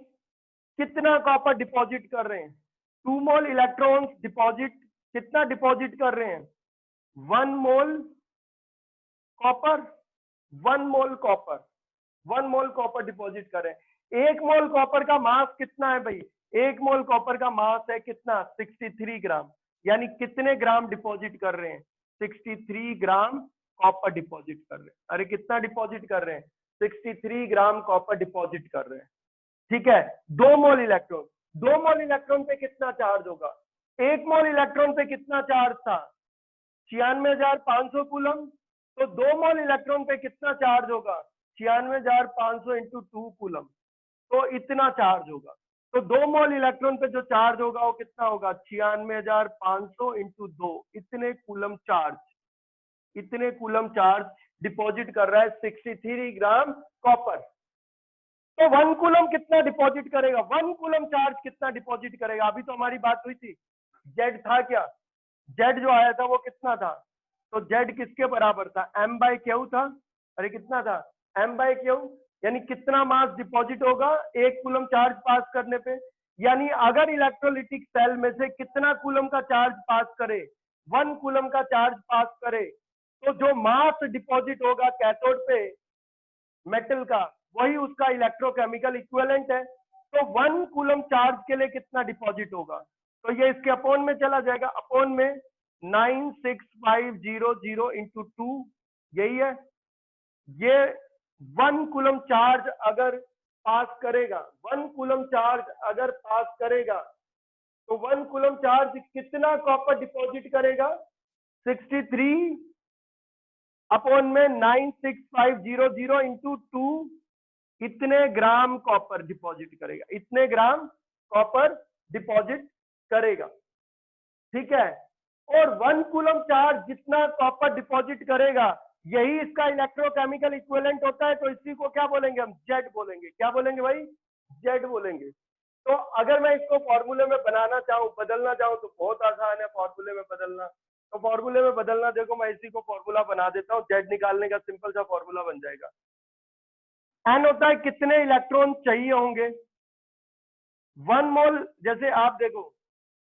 कितना कॉपर डिपॉजिट कर रहे हैं? 2 मोल इलेक्ट्रॉन्स डिपॉजिट, कितना डिपॉजिट कर रहे हैं? 1 mole copper, 1 mole copper, 1 mole copper deposit कर रहे हैं। 1 मोल कॉपर का मास कितना है भाई? 1 मोल कॉपर का मास है कितना? 63 ग्राम। यानी कितने ग्राम डिपॉजिट कर रहे हैं? 63 ग्राम कॉपर डिपॉजिट कर रहे हैं। अरे कितना डिपॉजिट कर रहे हैं? 63 ग्राम कॉपर डिपॉजिट कर रहे हैं। ठीक है। 2 मोल इलेक्ट्रॉन, 2 मोल इलेक्ट्रॉन पे कितना चार्ज होगा? 1 मोल इलेक्ट्रॉन पे कितना चार्ज था? 96,500 कूलम। तो 2 मोल इलेक्ट्रॉन पे कितना चार्ज होगा? 96,500 इंटू 2 कूलम, तो इतना चार्ज होगा। तो 2 मोल इलेक्ट्रॉन पे जो चार्ज होगा वो कितना होगा? 96,500 इंटू 2, इतने कूलम चार्ज, इतने कूलम चार्ज डिपॉजिट कर रहा है 63 ग्राम कॉपर। तो 1 कूलम कितना डिपॉजिट करेगा? 1 कूलम चार्ज कितना डिपॉजिट करेगा? अभी तो हमारी बात हुई थी, जेड था क्या? जेड जो आया था वो कितना था? तो जेड किसके बराबर था? एम बाई क्यू था। अरे कितना था? M by Q. यानी कितना मास डिपॉजिट होगा 1 कूलम चार्ज पास करने पे? यानी अगर इलेक्ट्रोलिटिक सेल में से कितना कूलम का चार्ज पास करे? 1 कूलम का चार्ज पास करे, तो जो मास डिपॉजिट होगा कैथोड पे मेटल का, वही उसका इलेक्ट्रोकेमिकल इक्विवेलेंट है। तो 1 कूलम चार्ज के लिए कितना डिपॉजिट होगा? तो ये इसके अपॉन में चला जाएगा, अपॉन में 96500 इंटू 2, यही है। ये 1 कूलम चार्ज अगर पास करेगा, 1 कूलम चार्ज अगर पास करेगा, तो 1 कूलम चार्ज कितना कॉपर डिपॉजिट करेगा? 63 अपॉन में 96500 इंटू 2, इतने ग्राम कॉपर डिपॉजिट करेगा, इतने ग्राम कॉपर डिपॉजिट करेगा। ठीक है। और 1 कूलम चार्ज जितना कॉपर डिपॉजिट करेगा, यही इसका इलेक्ट्रोकेमिकल इक्विवेलेंट होता है। तो इसी को क्या बोलेंगे हम? जेड बोलेंगे। क्या बोलेंगे भाई? जेड बोलेंगे। तो अगर मैं इसको फॉर्मूले में बनाना चाहूं, बदलना चाहूं, तो बहुत आसान है फॉर्मूले में बदलना। तो फॉर्मूले में बदलना, देखो मैं इसी को फॉर्मूला बना देता हूं, जेड निकालने का सिंपल सा फॉर्मूला बन जाएगा। एन होता है कितने इलेक्ट्रॉन चाहिए होंगे? 1 मोल, जैसे आप देखो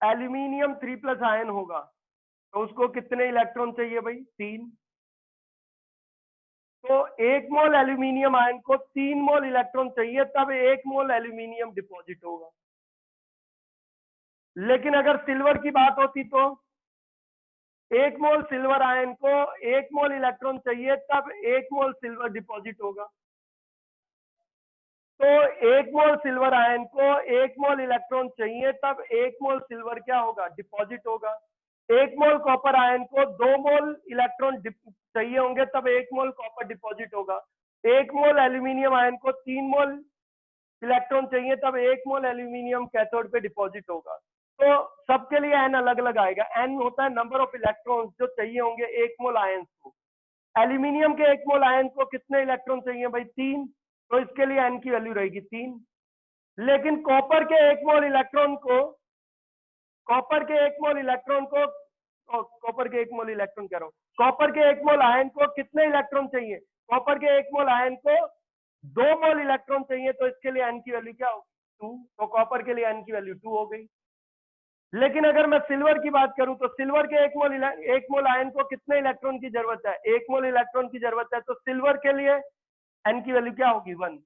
एल्यूमिनियम 3+ आयन होगा, तो उसको कितने इलेक्ट्रॉन चाहिए भाई? 3। तो 1 मोल एल्यूमिनियम आयन को 3 मोल इलेक्ट्रॉन चाहिए, तब 1 मोल एल्यूमिनियम डिपॉजिट होगा। लेकिन अगर सिल्वर की बात होती तो 1 मोल सिल्वर आयन को 1 मोल इलेक्ट्रॉन चाहिए, तब 1 मोल सिल्वर डिपॉजिट होगा। तो 1 मोल सिल्वर आयन को 1 मोल इलेक्ट्रॉन चाहिए, तब 1 मोल सिल्वर क्या होगा, डिपॉजिट होगा। 1 मोल कॉपर आयन को 2 मोल इलेक्ट्रॉन चाहिए होंगे, तब 1 मोल कॉपर डिपॉजिट होगा। 1 मोल एल्यूमिनियम आयन को 3 मोल इलेक्ट्रॉन चाहिए, तब 1 मोल एल्यूमिनियम कैथोड पे डिपॉजिट होगा। तो सबके लिए एन अलग अलग आएगा। एन होता है नंबर ऑफ इलेक्ट्रॉन्स जो चाहिए होंगे 1 मोल आयन को। एल्यूमिनियम के 1 मोल आयन को कितने इलेक्ट्रॉन चाहिए भाई, 3, तो इसके लिए एन की वैल्यू रहेगी 3। लेकिन कॉपर के 1 मोल इलेक्ट्रॉन को कॉपर के 1 मोल इलेक्ट्रॉन को कॉपर के 1 मोल इलेक्ट्रॉन कह रहा हूं, कॉपर के 1 मोल आयन को कितने इलेक्ट्रॉन चाहिए, कॉपर के 1 मोल आयन को 2 मोल इलेक्ट्रॉन चाहिए, तो इसके लिए एन की वैल्यू क्या होगी, 2। तो कॉपर के लिए एन की वैल्यू 2 हो गई। लेकिन अगर मैं सिल्वर की बात करूं तो सिल्वर के 1 मोल आयन को कितने इलेक्ट्रॉन की जरूरत है, 1 मोल इलेक्ट्रॉन की जरूरत है, तो सिल्वर के लिए एन की वैल्यू क्या होगी, 1।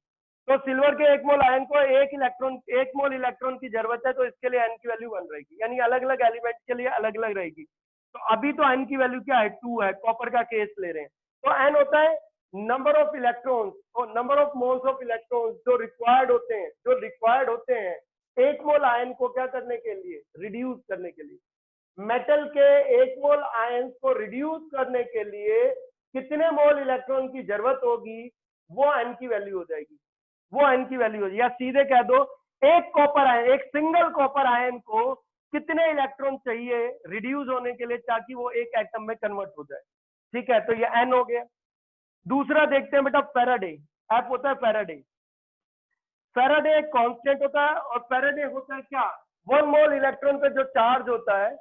तो सिल्वर के 1 मोल आयन को 1 मोल इलेक्ट्रॉन की जरूरत है, तो इसके लिए एन की वैल्यू 1 रहेगी। यानी अलग अलग एलिमेंट के लिए अलग अलग रहेगी। तो अभी तो एन की वैल्यू क्या है, 2 है, कॉपर का केस ले रहे हैं। तो एन होता है नंबर ऑफ इलेक्ट्रॉन्स और number of moles of electrons जो रिक्वायर्ड होते हैं 1 मोल आयन को क्या करने के लिए, रिड्यूस करने के लिए। मेटल के 1 मोल आयन को रिड्यूस करने के लिए कितने मोल इलेक्ट्रॉन की जरूरत होगी, वो एन की वैल्यू हो जाएगी, वो एन की वैल्यू हो जाएगी। या सीधे कह दो एक कॉपर आयन, एक सिंगल कॉपर आयन को कितने इलेक्ट्रॉन चाहिए रिड्यूस होने के लिए, ताकि वो एक एटम में कन्वर्ट हो जाए। ठीक है, तो ये एन हो गया। दूसरा देखते हैं बेटा फैराडे। एफ होता है फैराडे। फैराडे एक कांस्टेंट होता है, और फैराडे होता है क्या, 1 मोल इलेक्ट्रॉन पे जो चार्ज होता है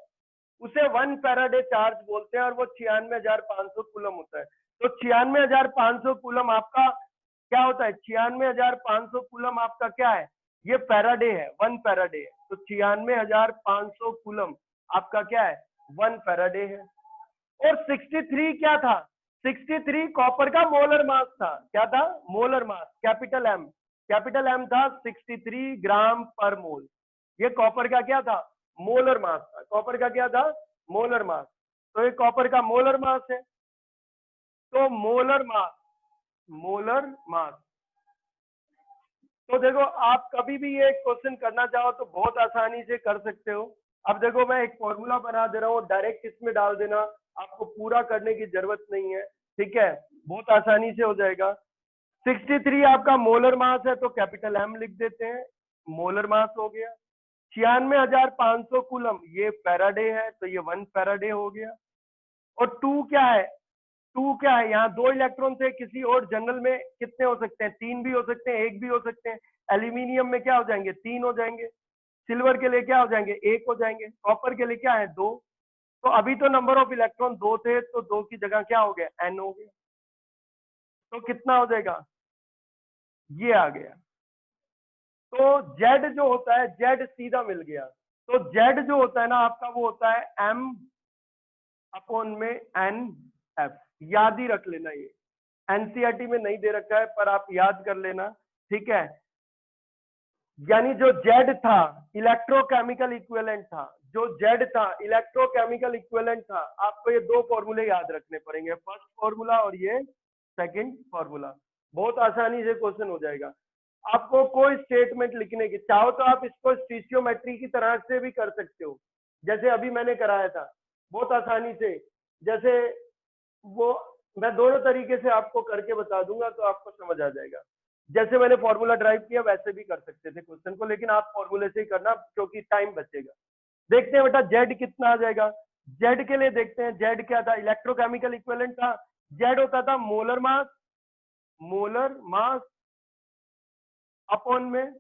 उसे 1 फैराडे चार्ज बोलते हैं, और वो 96,500 कूलम होता है। तो 96,500 कूलम आपका क्या होता है, 96,500 कूलम आपका क्या है, ये फैराडे है, 1 फैराडे है। तो 96,500 कूलम आपका क्या है, 1 फैराडे है। और 63 क्या था, 63 कॉपर का मोलर मास था। क्या था, मोलर मास, कैपिटल एम था, 63 ग्राम पर मोल। ये कॉपर का क्या था, मोलर मास था। कॉपर का क्या था, मोलर मास। तो ये कॉपर का मोलर मास है। तो मोलर मास। तो देखो आप कभी भी ये क्वेश्चन करना चाहो तो बहुत आसानी से कर सकते हो। अब देखो मैं एक फॉर्मूला बना दे रहा हूँ, डायरेक्ट इसमें डाल देना, आपको पूरा करने की जरूरत नहीं है। ठीक है, बहुत आसानी से हो जाएगा। 63 आपका मोलर मास है, तो कैपिटल एम लिख देते हैं, मोलर मास हो गया। 96,500 कूलम ये फैराडे है, तो ये 1 फैराडे हो गया। और 2 क्या है, 2 क्या है, यहाँ 2 इलेक्ट्रॉन थे, किसी और जनरल में कितने हो सकते हैं, 3 भी हो सकते हैं, 1 भी हो सकते हैं। एल्यूमिनियम में क्या हो जाएंगे, 3 हो जाएंगे। सिल्वर के लिए क्या हो जाएंगे, 1 हो जाएंगे। कॉपर के लिए क्या है, 2। तो अभी तो नंबर ऑफ इलेक्ट्रॉन 2 थे, तो 2 की जगह क्या हो गया, एन हो गया। तो कितना हो जाएगा, ये आ गया। तो जेड जो होता है, जेड सीधा मिल गया। तो जेड जो होता है ना आपका, वो होता है एम अपॉन में एन एफ। याद ही रख लेना, ये एनसीईआरटी में नहीं दे रखा है, पर आप याद कर लेना। ठीक है, यानी जो जेड था इलेक्ट्रोकेमिकल इक्विवेलेंट था, जो जेड था इलेक्ट्रोकेमिकल इक्विवेलेंट था। आपको ये 2 फॉर्मूले याद रखने पड़ेंगे, फर्स्ट फॉर्मूला और ये सेकंड फॉर्मूला। बहुत आसानी से क्वेश्चन हो जाएगा। आपको कोई स्टेटमेंट लिखने की, चाहो तो आप इसको स्टीशियोमेट्री की तरह से भी कर सकते हो, जैसे अभी मैंने कराया था बहुत आसानी से। जैसे वो मैं दोनों तरीके से आपको करके बता दूंगा, तो आपको समझ आ जाएगा। जैसे मैंने फॉर्मूला ड्राइव किया वैसे भी कर सकते थे क्वेश्चन को, लेकिन आप फॉर्मूले से ही करना क्योंकि टाइम बचेगा। देखते हैं बेटा जेड कितना आ जाएगा। जेड के लिए देखते हैं, जेड क्या था, इलेक्ट्रोकेमिकल इक्विवेलेंट था। जेड होता था मोलर मास अपॉन में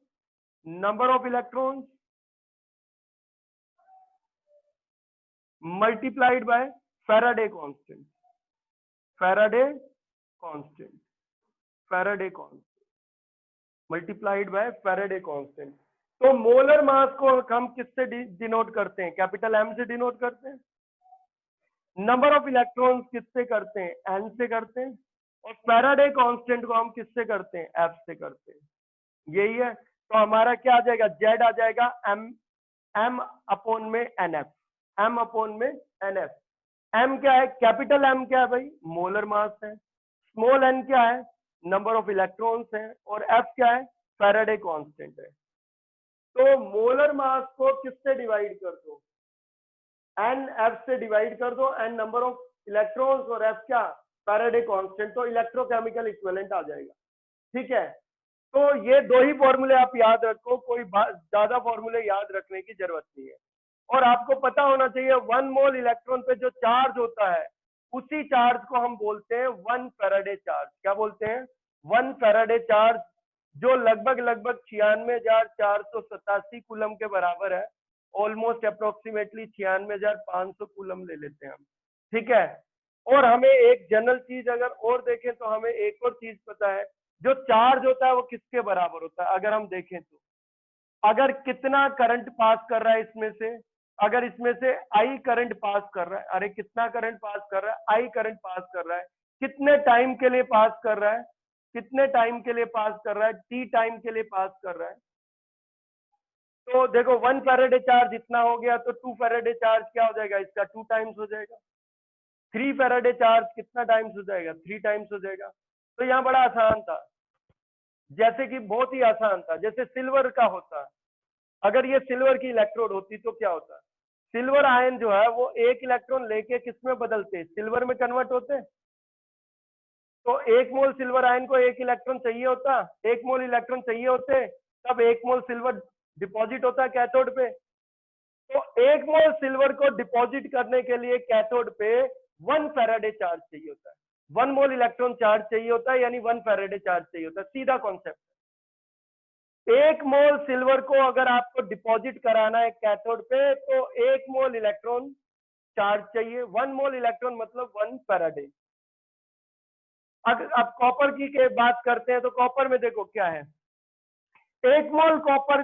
number of electrons multiplied by Faraday constant. Faraday constant multiplied by Faraday constant. तो मोलर मास को हम किससे डिनोट करते हैं, कैपिटल एम से डिनोट करते हैं। नंबर ऑफ इलेक्ट्रॉन्स किससे करते हैं, एन से करते हैं। और फैराडे कांस्टेंट को हम किससे करते हैं, एफ से करते हैं। यही है। तो हमारा क्या आ जाएगा, जेड आ जाएगा एम m अपॉन में nf, m अपॉन में nf। m क्या है, कैपिटल M क्या है भाई, मोलर मास है। स्मॉल n क्या है, नंबर ऑफ इलेक्ट्रॉन्स है। और f क्या है, फैराडे कांस्टेंट है। तो मोलर मास को किससे डिवाइड कर दो, n f से डिवाइड कर दो, n नंबर ऑफ इलेक्ट्रॉन्स और f क्या, फैराडे कांस्टेंट, तो इलेक्ट्रोकेमिकल इक्विवेलेंट आ जाएगा। ठीक है, तो ये दो ही फॉर्मूले आप याद रखो, कोई ज्यादा फॉर्मूले याद रखने की जरूरत नहीं है। और आपको पता होना चाहिए 1 मोल इलेक्ट्रॉन पे जो चार्ज होता है उसी चार्ज को हम बोलते हैं 1 फैराडे चार्ज। क्या बोलते हैं, 1 फैराडे चार्ज, जो लगभग लगभग 96,487 कूलम के बराबर है। ऑलमोस्ट अप्रोक्सीमेटली 96,500 कूलम ले लेते हैं हम। ठीक है, और हमें एक जनरल चीज अगर और देखें तो हमें एक और चीज पता है, जो चार्ज होता है वो किसके बराबर होता है। अगर हम देखें तो अगर कितना करंट पास कर रहा है इसमें से, अगर इसमें से आई करंट पास कर रहा है, अरे कितना करंट पास कर रहा है, आई करंट पास कर रहा है, कितने टाइम के लिए पास कर रहा है, कितने टाइम के लिए पास कर रहा है, टी टाइम के लिए पास कर रहा है। तो देखो 1 फैराडे चार्ज इतना हो गया, तो 2 फैराडे चार्ज क्या हो जाएगा, इसका 2 टाइम्स हो जाएगा। 3 फैराडे चार्ज कितना टाइम्स हो जाएगा, 3 टाइम्स हो जाएगा। तो यहाँ बड़ा आसान था, जैसे कि बहुत ही आसान था, जैसे सिल्वर का होता, अगर ये सिल्वर की इलेक्ट्रोड होती तो क्या होता, सिल्वर आयन जो है वो एक इलेक्ट्रॉन लेके किस में बदलते, सिल्वर में कन्वर्ट होते। तो 1 मोल सिल्वर आयन को 1 इलेक्ट्रॉन चाहिए होता, 1 मोल इलेक्ट्रॉन चाहिए होते, तब 1 मोल सिल्वर डिपॉजिट होता है कैथोड पे। तो 1 मोल सिल्वर को डिपॉजिट करने के लिए कैथोड पे 1 फैराडे चार्ज चाहिए होता है, 1 मोल इलेक्ट्रॉन चार्ज चाहिए होता है, यानी 1 फैराडे चार्ज चाहिए होता है। सीधा कॉन्सेप्ट। 1 मोल सिल्वर को अगर आपको डिपॉजिट कराना है कैथोड पे, तो 1 मोल इलेक्ट्रॉन चार्ज चाहिए, 1 मोल इलेक्ट्रॉन मतलब 1 फैराडे। अगर अब कॉपर की बात करते हैं, तो कॉपर में देखो क्या है, 1 मोल कॉपर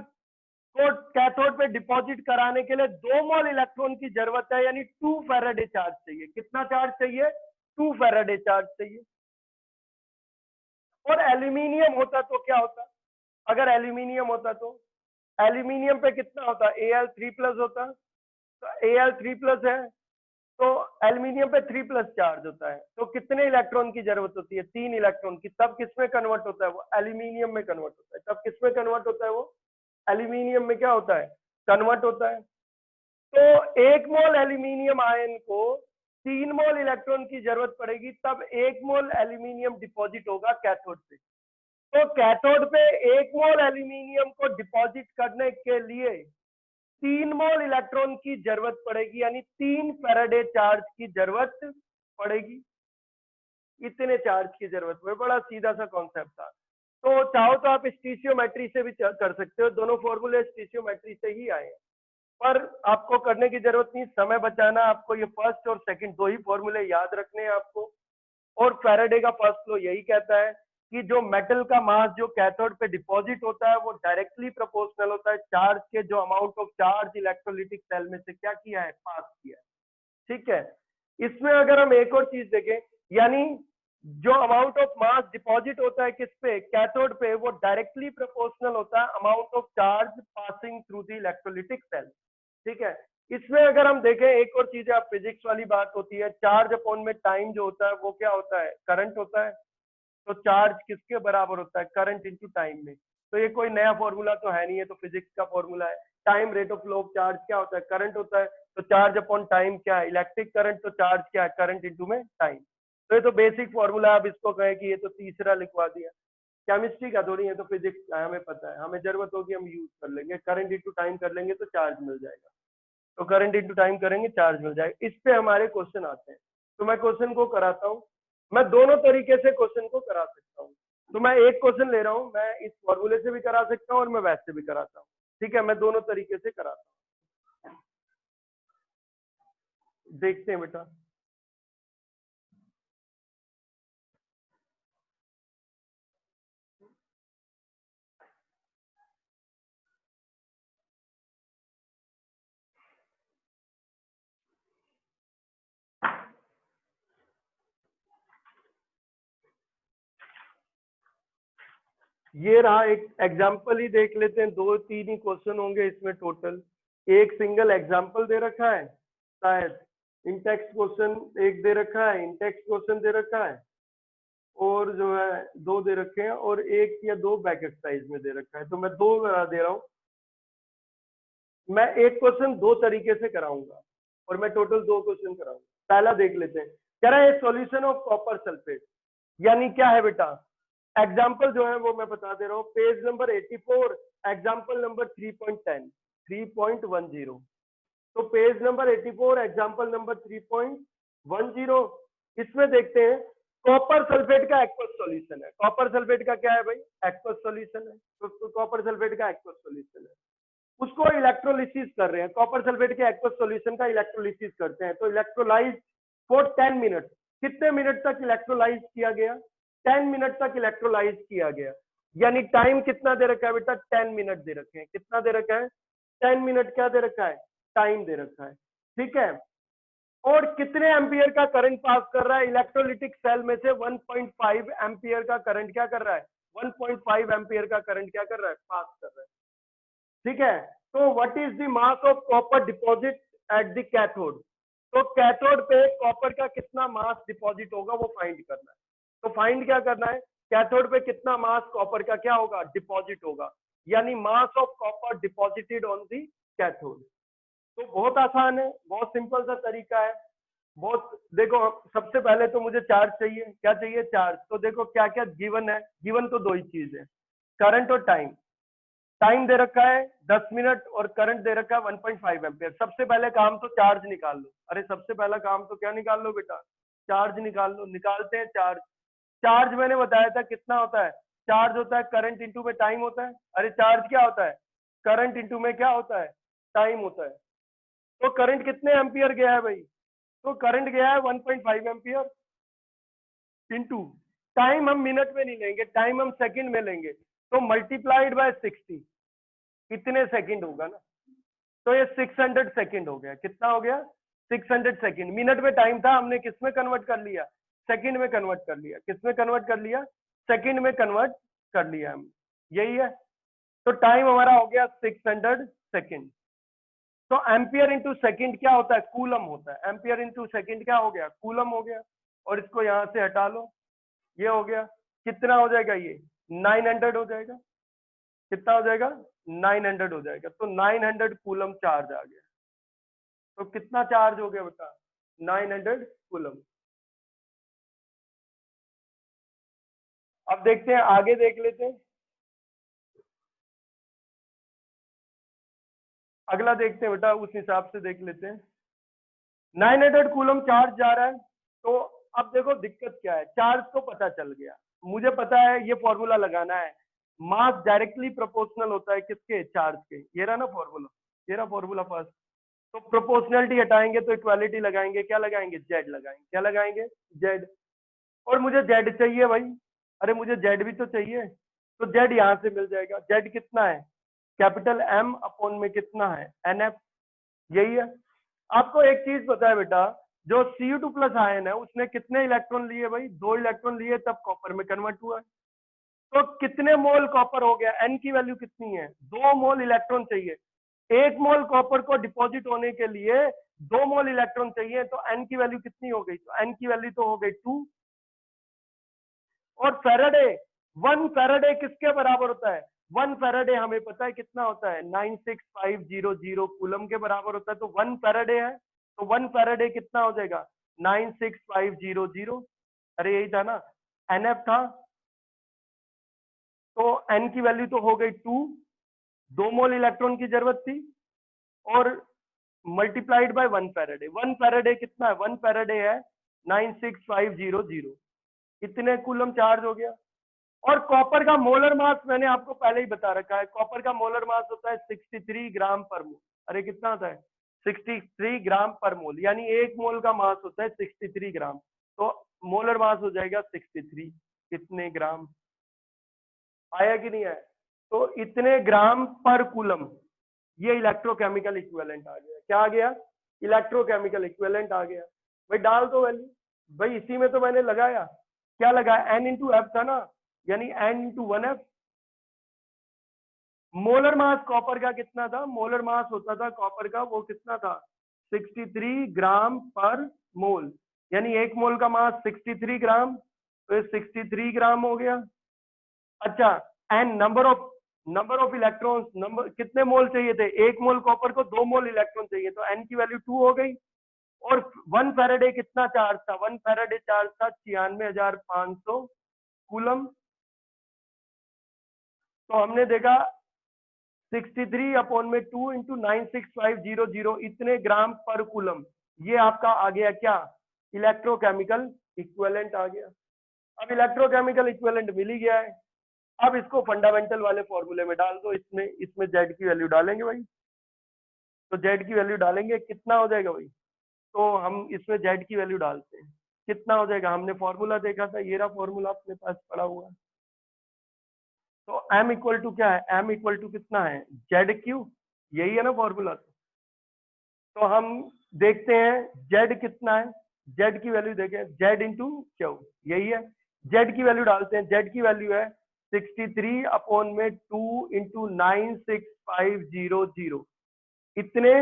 को कैथोड पे डिपॉजिट कराने के लिए 2 मोल इलेक्ट्रॉन की जरूरत है, यानी 2 फैराडे चार्ज चाहिए। कितना चार्ज चाहिए, 2 फैराडे चार्ज चाहिए। और एल्यूमिनियम होता तो क्या होता, अगर एल्यूमिनियम होता तो एल्यूमिनियम पे कितना होता, Al3+ होता, तो Al3+ है, तो एल्यूमिनियम पे 3+ चार्ज होता है, तो कितने इलेक्ट्रॉन की जरूरत होती है, 3 इलेक्ट्रॉन की। तब किसमें कन्वर्ट होता है, वो एल्यूमिनियम में कन्वर्ट होता है। तब किसमें कन्वर्ट होता है, वो एल्यूमिनियम में क्या होता है, कन्वर्ट होता है। तो 1 मोल एल्यूमिनियम आयन को 3 मोल इलेक्ट्रॉन की जरूरत पड़ेगी, तब 1 मोल एल्यूमिनियम डिपॉजिट होगा कैथोड पे। तो कैथोड पे 1 मोल एल्यूमिनियम को डिपॉजिट करने के लिए 3 मोल इलेक्ट्रॉन की जरूरत पड़ेगी, यानी 3 फैराडे चार्ज की जरूरत पड़ेगी। इतने चार्ज की जरूरत पड़े, बड़ा सीधा सा कॉन्सेप्ट था। तो चाहो तो आप स्टीशियोमेट्री से भी कर सकते हो, दोनों फॉर्मूले स्टीशियोमेट्री से ही आए हैं, पर आपको करने की जरूरत नहीं, समय बचाना। आपको ये फर्स्ट और सेकंड दो ही फॉर्मूले याद रखने हैं आपको। और फैराडे का फर्स्ट लॉ यही कहता है कि जो मेटल का मास जो कैथोड पे डिपॉजिट होता है वो डायरेक्टली प्रोपोर्शनल होता है चार्ज के, जो amount of charge electrolytic cell में से क्या किया है, पास किया है। ठीक है, इसमें अगर हम एक और चीज देखें, यानी जो अमाउंट ऑफ मास डिपॉजिट होता है किस पे, कैथोड पे, वो डायरेक्टली प्रोपोर्शनल होता है amount of charge passing through the electrolytic cell. ठीक है, इसमें अगर हम देखें एक और चीज है, फिजिक्स वाली बात होती है, चार्ज अपॉन में टाइम जो होता है वो क्या होता है, करंट होता है। तो चार्ज किसके बराबर होता है, करंट इनटू टाइम में। तो ये कोई नया फॉर्मूला तो है नहीं, है तो फिजिक्स का फॉर्मूला है। Time rate of flow of charge क्या होता है, करंट होता है। तो चार्ज अपॉन टाइम क्या है, इलेक्ट्रिक करंट, तो चार्ज क्या है, करंट इनटू में टाइम। तो ये तो बेसिक फॉर्मूला है। अब इसको कहे कि ये तो तीसरा लिखवा दिया, केमिस्ट्री का थोड़ी है, तो फिजिक्स का है, हमें पता है, हमें जरूरत होगी हम यूज कर लेंगे। करंट इनटू टाइम कर लेंगे तो चार्ज मिल जाएगा, तो करंट इनटू टाइम करेंगे चार्ज मिल जाएगा। इस पे हमारे क्वेश्चन आते हैं, तो मैं क्वेश्चन को कराता हूँ। मैं दोनों तरीके से क्वेश्चन को करा सकता हूँ। तो मैं एक क्वेश्चन ले रहा हूँ, मैं इस फॉर्मूले से भी करा सकता हूँ और मैं वैसे भी कराता हूँ। ठीक है, मैं दोनों तरीके से कराता हूँ, देखते हैं बेटा। ये रहा एक एग्जाम्पल ही देख लेते हैं, 2-3 ही क्वेश्चन होंगे इसमें टोटल। एक सिंगल एग्जाम्पल दे रखा है, शायद इन टेक्स्ट क्वेश्चन एक दे रखा है, इन टेक्स्ट क्वेश्चन दे रखा है, और जो है 2 दे रखे हैं, और 1 या 2 बैक एक्सरसाइज में दे रखा है। तो मैं 2 दे रहा हूँ। मैं एक क्वेश्चन 2 तरीके से कराऊंगा और मैं टोटल 2 क्वेश्चन कराऊंगा। पहला देख लेते हैं, कह रहा है सॉल्यूशन ऑफ कॉपर सल्फेट, यानी क्या है बेटा, एग्जाम्पल जो है वो मैं बता दे रहा हूँ, पेज नंबर 84, एग्जाम्पल नंबर 3.10 3.10। तो पेज नंबर 84, एग्जाम्पल नंबर 3.10, इसमें देखते हैं कॉपर सल्फेट का एक्वस सॉल्यूशन है। कॉपर सल्फेट का क्या है भाई, एक्वस सॉल्यूशन है। तो कॉपर सल्फेट का एक्वस सॉल्यूशन है, उसको इलेक्ट्रोलिसिस कर रहे हैं। कॉपर सल्फेट के एक्वस सॉल्यूशन का इलेक्ट्रोलिसिस करते हैं। तो इलेक्ट्रोलाइज फॉर 10 मिनट, कितने मिनट तक इलेक्ट्रोलाइज किया गया, 10 मिनट तक इलेक्ट्रोलाइज किया गया, यानी टाइम कितना दे रखा है बेटा, 10 मिनट दे रखे हैं। कितना दे रखा है, 10 मिनट क्या दे रखा है, टाइम दे रखा है, ठीक है। और कितने एम्पियर का करंट पास कर रहा है, इलेक्ट्रोलिटिक सेल में से 1.5 एम्पियर का करंट क्या कर रहा है, 1.5 एम्पियर का करंट क्या कर रहा है, पास कर रहा है, ठीक है। तो what is the mass of copper deposit at the cathode, तो कैथोड पे कॉपर का कितना मास डिपॉजिट होगा वो फाइंड करना है। तो फाइंड क्या करना है, कैथोड पे कितना मास कॉपर का क्या होगा, डिपॉजिट होगा, यानी मास of copper deposited on the cathode. तो बहुत आसान है, बहुत सिंपल सा तरीका है, बहुत। देखो सबसे पहले तो मुझे चार्ज चाहिए, क्या चाहिए, चार्ज। तो देखो क्या क्या गिवन है, गिवन तो 2 ही चीज है, करंट और टाइम। टाइम दे रखा है 10 मिनट और करंट दे रखा है 1.5 एम्पियर। सबसे पहले काम तो चार्ज निकाल लो। अरे सबसे पहला काम तो क्या निकाल लो बेटा, चार्ज निकाल लो। निकालते हैं चार्ज। चार्ज मैंने बताया था कितना होता है, चार्ज होता है करंट इंटू में टाइम होता है। अरे चार्ज क्या होता है, करंट इंटू में क्या होता है, टाइम होता है। तो करंट कितने एम्पियर गया है भाई, तो करंट गया है 1.5 एम्पियर इंटू टाइम, हम मिनट में नहीं लेंगे, टाइम हम सेकंड में लेंगे। तो मल्टीप्लाइड बाय 60, कितने सेकंड होगा ना, तो ये 600 सेकंड हो गया। कितना हो गया, 600 सेकंड। मिनट में टाइम था, हमने किस में कन्वर्ट कर लिया, सेकंड में कन्वर्ट कर लिया। किस में कन्वर्ट कर लिया, सेकंड में कन्वर्ट कर लिया हम, यही है। तो टाइम हमारा हो गया 600 सेकंड। तो एम्पियर इंटू सेकंड क्या होता है, कूलम होता है। एम्पियर इंटू सेकंड क्या हो गया, कूलम हो गया। और इसको यहां से हटा लो, ये हो गया। कितना हो जाएगा ये, 900 हो जाएगा। कितना हो जाएगा, 900 हो जाएगा। तो 900 कूलम चार्ज आ गया। तो कितना चार्ज हो गया बेटा, 900 कूलम। अब देखते हैं, आगे देख लेते हैं, अगला देखते हैं बेटा, उस हिसाब से देख लेते हैं। 900 कूलम चार्ज जा रहा है। तो अब देखो दिक्कत क्या है, चार्ज तो पता चल गया, मुझे पता है ये फॉर्मूला लगाना है। मास डायरेक्टली प्रोपोर्शनल होता है किसके, चार्ज के। ये रहा ना फॉर्मूला, ये रहा फॉर्मूला फर्स्ट। तो प्रोपोर्शनलिटी हटाएंगे तो इक्वालिटी लगाएंगे, क्या लगाएंगे, जेड लगाएंगे। क्या लगाएंगे, जेड। और मुझे जेड चाहिए भाई, अरे मुझे जेड भी तो चाहिए। तो जेड यहां से मिल जाएगा। जेड कितना है, कैपिटल एम अपॉन में कितना है, एन एफ, यही है। आपको एक चीज पता है बेटा, जो Cu2 प्लस आयन है उसने कितने इलेक्ट्रॉन लिए भाई, 2 इलेक्ट्रॉन लिए, तब कॉपर में कन्वर्ट हुआ है। तो कितने मोल कॉपर हो गया, एन की वैल्यू कितनी है, 2 मोल इलेक्ट्रॉन चाहिए। 1 मोल कॉपर को डिपॉजिट होने के लिए 2 मोल इलेक्ट्रॉन चाहिए। तो एन की वैल्यू कितनी हो गई, तो एन की वैल्यू तो हो गई 2। और फेराडे, 1 फेराडे किसके बराबर होता है, 1 फेराडे हमें पता है कितना होता है, 96500 कूलम के बराबर होता है। तो 1 फेराडे है, तो 1 फेराडे कितना हो जाएगा, 96500। अरे यही था ना, एनएफ था। तो एन की वैल्यू तो हो गई 2, 2 मोल इलेक्ट्रॉन की जरूरत थी, और मल्टीप्लाइड बाय 1 फेराडे। 1 फेराडे कितना है, 1 फेराडे है 96500, इतने कूलम चार्ज हो गया। और कॉपर का मोलर मास मैंने आपको पहले ही बता रखा है, कॉपर का मोलर मास होता है 63 ग्राम पर मोल। अरे कितना होता है, 63 ग्राम पर मोल, यानी 1 मोल का मास होता है 63 ग्राम। तो मोलर मास हो जाएगा 63, कितने ग्राम, आया कि नहीं आया। तो इतने ग्राम पर कूलम, ये इलेक्ट्रोकेमिकल इक्विवेलेंट आ गया। क्या आ गया, इलेक्ट्रोकेमिकल इक्विवेलेंट आ गया। भाई डाल दो वैल्यू, भाई इसी में तो मैंने लगाया, क्या लगाया, एन इंटू एफ था ना, यानी n into 1 F molar mass copper का कितना था? मोलर मास होता था कॉपर का, वो कितना था? 63 ग्राम पर मोल, यानी एक मोल का मास 63 ग्राम, तो 63 ग्राम हो गया। अच्छा, and number of electrons, number कितने मोल चाहिए थे? एक मोल कॉपर को 2 मोल इलेक्ट्रॉन चाहिए, तो एन की वैल्यू 2 हो गई। और 1 फैराडे कितना चार्ज था? 1 फैराडे चार्ज था 96,500 कूलम। तो हमने देखा 63 अपॉन में 2 इंटू 96500 इतने ग्राम पर कूलम, ये आपका आ गया क्या? इलेक्ट्रोकेमिकल इक्विवेलेंट आ गया। अब इलेक्ट्रोकेमिकल इक्विवेलेंट मिल ही गया है, अब इसको फंडामेंटल वाले फॉर्मूले में डाल दो। इसमें इसमें जेड की वैल्यू डालेंगे भाई, तो जेड की वैल्यू डालेंगे, कितना हो जाएगा भाई? तो हम इसमें जेड की वैल्यू डालते हैं, कितना हो जाएगा? हमने फॉर्मूला देखा था, ये रहा फॉर्मूला अपने पास पड़ा हुआ है। तो m इक्वल टू क्या है? m इक्वल टू कितना है? जेड क्यू, यही है ना फॉर्मूला। तो हम देखते हैं z कितना है, z की वैल्यू देखें, z इंटू क्यू, यही है। z की वैल्यू डालते हैं, z की वैल्यू है 63 अपॉन में 2 इंटू 96500 इतने।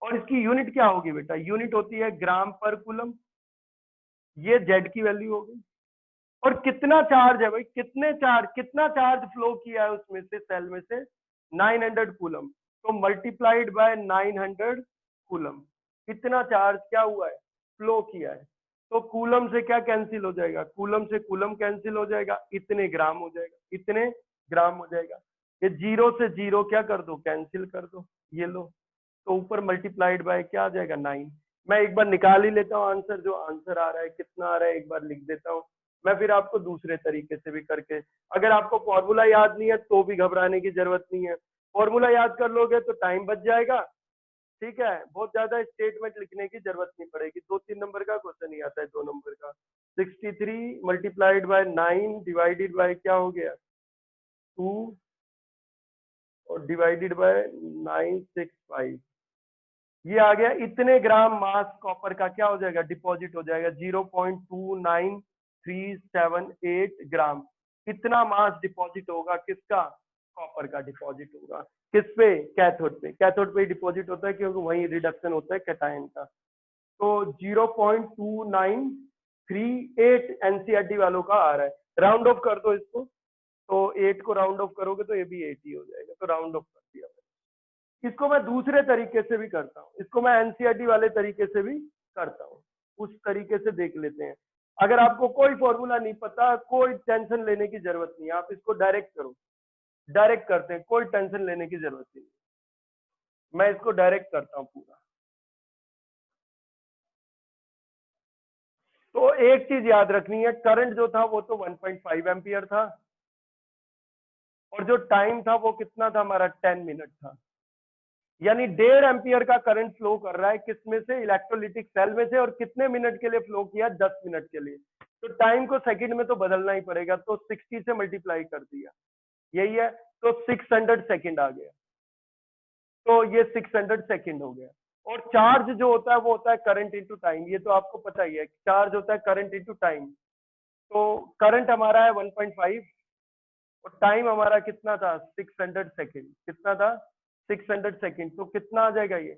और इसकी यूनिट क्या होगी बेटा? यूनिट होती है ग्राम पर कूलम, ये z की वैल्यू होगी। और कितना चार्ज है भाई? कितना चार्ज फ्लो किया है उसमें से, सेल में से? 900 कूलम, तो मल्टीप्लाइड बाय 900 कूलम, इतना चार्ज क्या हुआ है? फ्लो किया है। तो कूलम से क्या कैंसिल हो जाएगा? कूलम से कूलम कैंसिल हो जाएगा, इतने ग्राम हो जाएगा, इतने ग्राम हो जाएगा। ये जीरो से जीरो क्या कर दो? कैंसिल कर दो, ये लो। तो ऊपर मल्टीप्लाइड बाय क्या आ जाएगा? 9। मैं एक बार निकाल ही लेता हूँ आंसर, जो आंसर आ रहा है कितना आ रहा है एक बार लिख देता हूँ। मैं फिर आपको दूसरे तरीके से भी करके, अगर आपको फॉर्मूला याद नहीं है तो भी घबराने की जरूरत नहीं है, फॉर्मूला याद कर लोगे तो टाइम बच जाएगा। ठीक है, बहुत ज्यादा स्टेटमेंट लिखने की जरूरत नहीं पड़ेगी, 2-3 नंबर का क्वेश्चन ही आता है, 2 नंबर का। 63 मल्टीप्लाइड बाय 9 डिवाइडेड बाय क्या हो गया? 2, और डिवाइडेड बाय 965, ये आ गया। इतने ग्राम मास कॉपर का क्या हो जाएगा? डिपॉजिट हो जाएगा, 0.29378 ग्राम। इतना मास डिपॉजिट होगा, किसका? कॉपर का डिपॉजिट होगा। किस पे? कैथोड पे। कैथोड पे डिपॉजिट होता है क्योंकि वही रिडक्शन होता है कैटायन का। तो 0.2938 एनसीईआरटी वालों का आ रहा है। राउंड ऑफ कर दो इसको, तो 8 को राउंड ऑफ करोगे तो ये भी 8 ही हो जाएगा, तो राउंड ऑफ कर दिया। इसको मैं दूसरे तरीके से भी करता हूँ, इसको मैं एनसीईआरटी वाले तरीके से भी करता हूँ, उस तरीके से देख लेते हैं। अगर आपको कोई फॉर्मूला नहीं पता, कोई टेंशन लेने की जरूरत नहीं है, आप इसको डायरेक्ट करो। डायरेक्ट करते हैं, कोई टेंशन लेने की जरूरत नहीं, मैं इसको डायरेक्ट करता हूँ पूरा। तो एक चीज याद रखनी है, करंट जो था वो तो 1.5 एम्पियर था, और जो टाइम था वो कितना था हमारा? 10 मिनट था। यानी 1.5 एम्पियर का करंट फ्लो कर रहा है, किसमें से? इलेक्ट्रोलिटिक सेल में से। और कितने मिनट के लिए फ्लो किया? 10 मिनट के लिए। तो टाइम को सेकंड में तो बदलना ही पड़ेगा, तो 60 से मल्टीप्लाई कर दिया, यही है। तो 600 सेकंड आ गया, तो ये 600 सेकंड हो गया। और चार्ज जो होता है वो होता है करंट इंटू टाइम, ये तो आपको पता ही है, चार्ज होता है करंट इंटू टाइम। तो करंट हमारा है 1.5, और टाइम हमारा कितना था? 600 सेकंड। कितना था? 600 सेकंड। तो कितना आ जाएगा ये?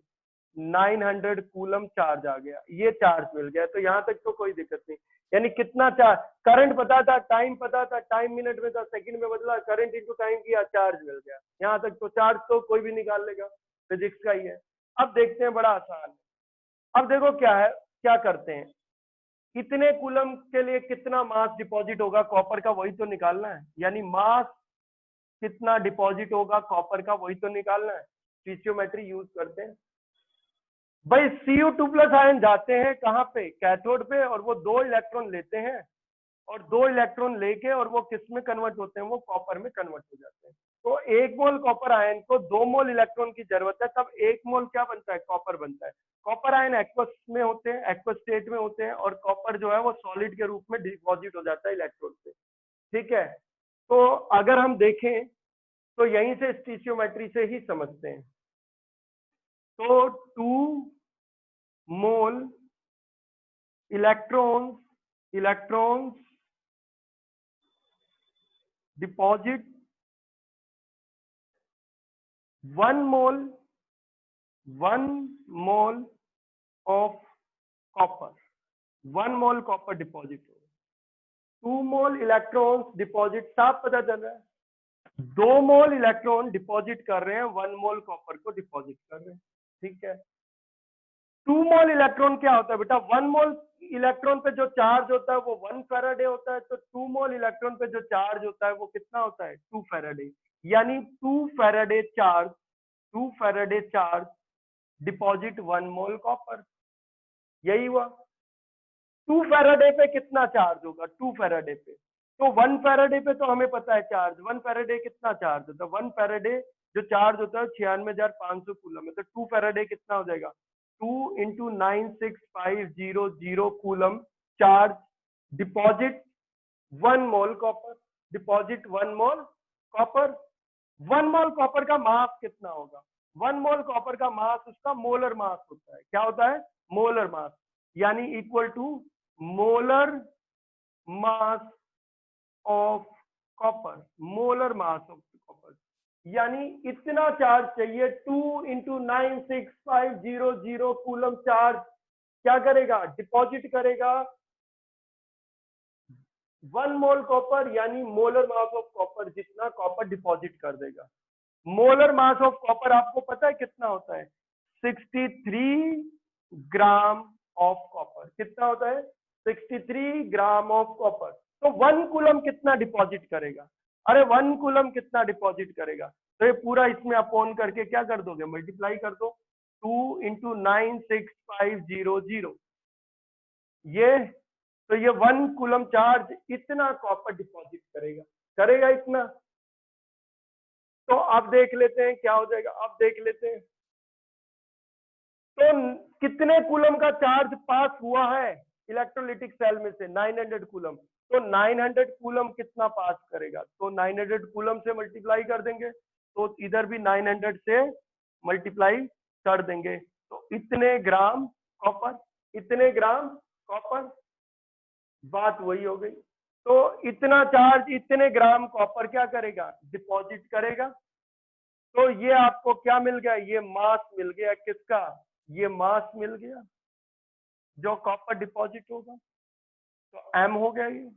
900 कूलम चार्ज आ गया, ये चार्ज मिल गया। तो यहाँ तक तो कोई दिक्कत नहीं। यानी कितना चार्ज, करंट पता था, टाइम पता था, टाइम मिनट में था, सेकंड में बदला, करंट इंटू टाइम किया, चार्ज मिल गया। यहाँ तक तो चार्ज तो कोई भी निकाल लेगा, फिजिक्स का ही है। अब देखते हैं, बड़ा आसान है। अब देखो क्या है, क्या करते हैं, इतने कूलम के लिए कितना मास डिपॉजिट होगा कॉपर का, वही तो निकालना है। यानी मास कितना डिपॉजिट होगा कॉपर का, वही तो निकालना है। स्टीचियोमेट्री यूज करते हैं भाई। Cu2+ आयन जाते हैं कहाँ पे? कैथोड पे, और वो 2 इलेक्ट्रॉन लेते हैं, और 2 इलेक्ट्रॉन लेके और वो किस में कन्वर्ट होते हैं? वो कॉपर में कन्वर्ट हो जाते हैं। तो 1 मोल कॉपर आयन को 2 मोल इलेक्ट्रॉन की जरूरत है, तब 1 मोल क्या बनता है? कॉपर बनता है। कॉपर आयन एक्वस में होते हैं, एक्वस स्टेट में होते हैं, और कॉपर जो है वो सॉलिड के रूप में डिपॉजिट हो जाता है इलेक्ट्रोड से। ठीक है, तो अगर हम देखें तो यहीं से स्टीचियोमेट्री से ही समझते हैं। तो 2 मोल electrons deposit 1 mole of copper, 1 mole copper deposit हो, 2 मोल इलेक्ट्रॉन्स डिपॉजिट, साफ पता चल रहा है 2 मोल इलेक्ट्रॉन डिपॉजिट कर रहे हैं, 1 मोल कॉपर को डिपॉजिट कर रहे हैं, ठीक है। 2 मोल इलेक्ट्रॉन क्या होता है बेटा, 1 मोल इलेक्ट्रॉन पे जो चार्ज होता है वो 1 फैराडे होता है, तो 2 मोल इलेक्ट्रॉन पे जो चार्ज होता है वो कितना होता है 2 फैराडे, यानी 2 Faraday charge deposit 1 mole copper, यही हुआ। 2 फैराडे पे कितना चार्ज होगा, 2 फैराडे पे, तो 1 फैराडे पे तो हमें पता है चार्ज, 1 फैराडे कितना चार्ज होता है, 1 फैराडे जो चार्ज होता है 96,500 कूलम है, तो 2 फैराडे कितना हो जाएगा 2 into 96500 coulomb charge deposit 1 mole copper, deposit 1 mole copper. 1 mole copper का मास कितना होगा, 1 मोल कॉपर का मास उसका मोलर मास होता है, क्या होता है मोलर मास, यानी equal to molar mass of copper, molar mass of copper, यानी इतना चार्ज चाहिए 2 इंटू 96500 कूलम चार्ज क्या करेगा डिपॉजिट करेगा 1 मोल कॉपर, यानी मोलर मास ऑफ कॉपर जितना कॉपर डिपॉजिट कर देगा। मोलर मास ऑफ कॉपर आपको पता है कितना होता है 63 ग्राम ऑफ कॉपर, कितना होता है 63 ग्राम ऑफ कॉपर, तो 1 कूलम कितना डिपॉजिट करेगा, अरे 1 कूलम कितना डिपॉजिट करेगा, तो ये पूरा इसमें अपॉन करके क्या कर दोगे मल्टीप्लाई कर दो 2 इंटू 96500, ये तो ये 1 कूलम चार्ज इतना कॉपर डिपॉजिट करेगा, करेगा इतना। तो अब देख लेते हैं क्या हो जाएगा, अब देख लेते हैं तो कितने कूलम का चार्ज पास हुआ है इलेक्ट्रोलिटिक सेल में से 900 कूलम, तो 900 कूलम कितना पास करेगा, तो 900 कूलम से मल्टीप्लाई कर देंगे, तो इधर भी 900 से मल्टीप्लाई कर देंगे, तो इतने ग्राम कॉपर, इतने ग्राम कॉपर, बात वही हो गई। तो इतना चार्ज इतने ग्राम कॉपर क्या करेगा डिपॉजिट करेगा, तो ये आपको क्या मिल गया, ये मास मिल गया किसका, ये मास मिल गया जो कॉपर डिपॉजिट होगा, तो एम हो गया, ये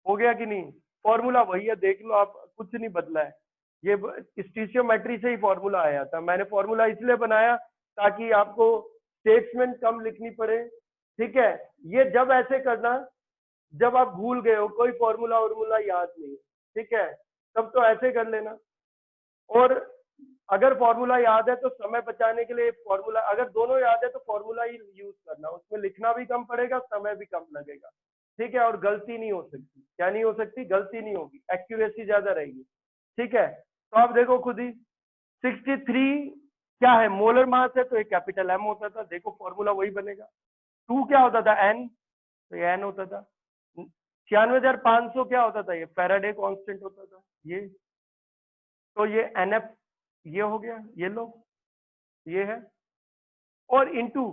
हो गया कि नहीं, फॉर्मूला वही है देख लो आप, कुछ नहीं बदला है, ये स्टीशियोमेट्री से ही फॉर्मूला आया था, मैंने फॉर्मूला इसलिए बनाया ताकि आपको स्टेटमेंट कम लिखनी पड़े, ठीक है। ये जब ऐसे करना जब आप भूल गए हो कोई फॉर्मूला वॉर्मूला याद नहीं है, ठीक है, तब तो ऐसे कर लेना, और अगर फॉर्मूला याद है तो समय बचाने के लिए फॉर्मूला, अगर दोनों याद है तो फॉर्मूला ही यूज करना, उसमें लिखना भी कम पड़ेगा समय भी कम लगेगा, ठीक है, और गलती नहीं हो सकती, क्या नहीं हो सकती, गलती नहीं होगी, एक्यूरेसी ज्यादा रहेगी, ठीक है। तो आप देखो खुद ही 63 क्या है मोलर मास है, तो एक कैपिटल एम होता था, देखो फॉर्मूला वही बनेगा। 2 क्या होता था एन, तो ये एन होता था। 96,500 क्या होता था, ये फैराडे कांस्टेंट होता था, ये तो ये एन एफ ये हो गया, ये लो ये है, और इंटू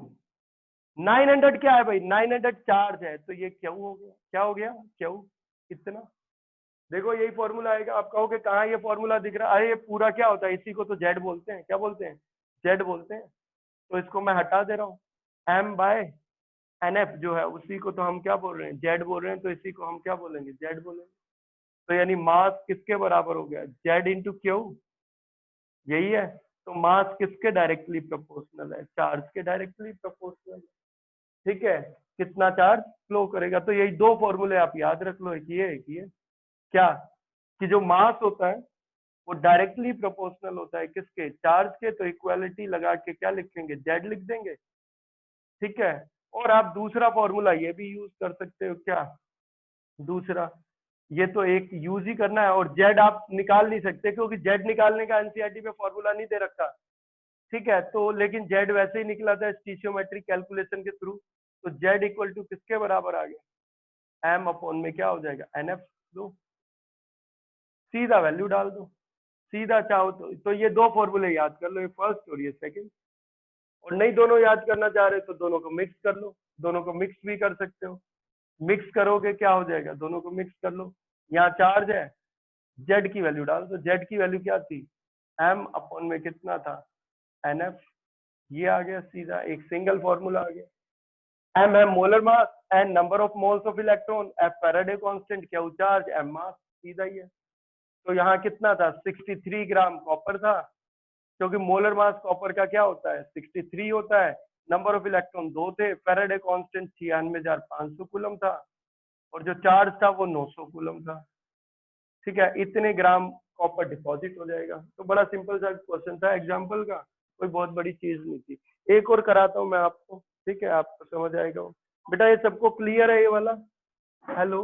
900 क्या है भाई 900 चार्ज है, तो ये क्यू हो गया, क्या हो गया क्यू, कितना, देखो यही फॉर्मूला आएगा। आप कहोगे कहाँ ये फॉर्मूला दिख रहा है, अरे ये पूरा क्या होता है, इसी को तो जेड बोलते हैं, क्या बोलते हैं जेड बोलते हैं, तो इसको मैं हटा दे रहा हूँ, एम बाय एन एफ जो है उसी को तो हम क्या बोल रहे हैं जेड बोल रहे हैं, तो इसी को हम क्या बोलेंगे जेड बोलेंगे, तो यानी मास किसके बराबर हो गया जेड इंटू क्यू, यही है। तो मास किसके डायरेक्टली प्रोपोर्शनल है, चार्ज के डायरेक्टली प्रोपोर्शनल, ठीक है, कितना चार्ज फ्लो करेगा, तो यही दो फॉर्मूले आप याद रख लो, एक ये क्या, कि जो मास होता है वो डायरेक्टली प्रोपोर्शनल होता है किसके चार्ज के, तो इक्वालिटी लगा के क्या लिखेंगे जेड लिख देंगे, ठीक है। और आप दूसरा फॉर्मूला ये भी यूज कर सकते हो, क्या दूसरा, ये तो एक यूज ही करना है, और जेड आप निकाल नहीं सकते क्योंकि जेड निकालने का एनसीईआरटी में फॉर्मूला नहीं दे रखा, ठीक है, तो लेकिन जेड वैसे ही निकला था स्टीशियोमेट्रिक कैलकुलेशन के थ्रू, तो जेड इक्वल टू किसके बराबर आ गया एम अपॉन में क्या हो जाएगा एन एफ, दो सीधा वैल्यू डाल दो, सीधा चाहो तो ये दो फॉर्मूले याद कर लो, ये फर्स्ट और ये सेकंड, और नहीं दोनों याद करना चाह रहे तो दोनों को मिक्स कर लो, दोनों को मिक्स भी कर सकते हो, मिक्स करोगे क्या हो जाएगा दोनों को मिक्स कर लो, यहाँ चार्ज है जेड की वैल्यू डाल दो, जेड की वैल्यू क्या थी m अपॉन में कितना था NF, ये आ गया सीधा, एक सिंगल फॉर्मूला आ गया। m है molar mass, n number of moles of electron, f Faraday constant, क्या चार्ज, m मास, सीधा ही है। तो यहाँ कितना था 63 ग्राम कॉपर था, क्योंकि मोलर मास कॉपर का क्या होता है 63 होता है, नंबर ऑफ इलेक्ट्रॉन 2 थे, फैराडे कांस्टेंट 96,500 कूलम था, और जो चार्ज था वो 900 कूलम था। ठीक है, इतने ग्राम कॉपर डिपॉजिट हो जाएगा। तो बड़ा सिंपल सा क्वेश्चन था एग्जाम्पल का, कोई बहुत बड़ी चीज नहीं थी। एक और कराता हूँ मैं आपको, ठीक है, आपको समझ आएगा। बेटा ये सबको क्लियर है ये वाला? हेलो,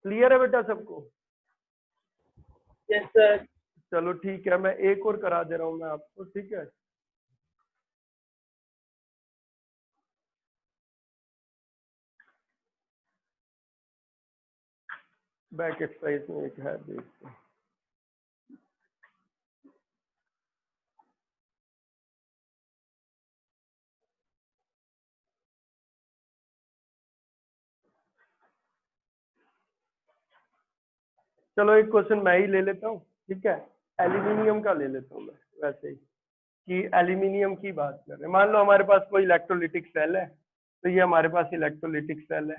क्लियर है बेटा सबको? Yes sir. चलो ठीक है, मैं एक और करा दे रहा हूँ मैं आपको, ठीक है। बैक एक्सरसाइज में एक है, देखते हैं। चलो एक क्वेश्चन मैं ही ले लेता हूँ, ठीक है, एल्यूमिनियम का ले लेता हूँ मैं, वैसे ही कि एल्यूमिनियम की बात कर रहे हैं। मान लो हमारे पास कोई इलेक्ट्रोलिटिक सेल है, तो ये हमारे पास इलेक्ट्रोलिटिक सेल है,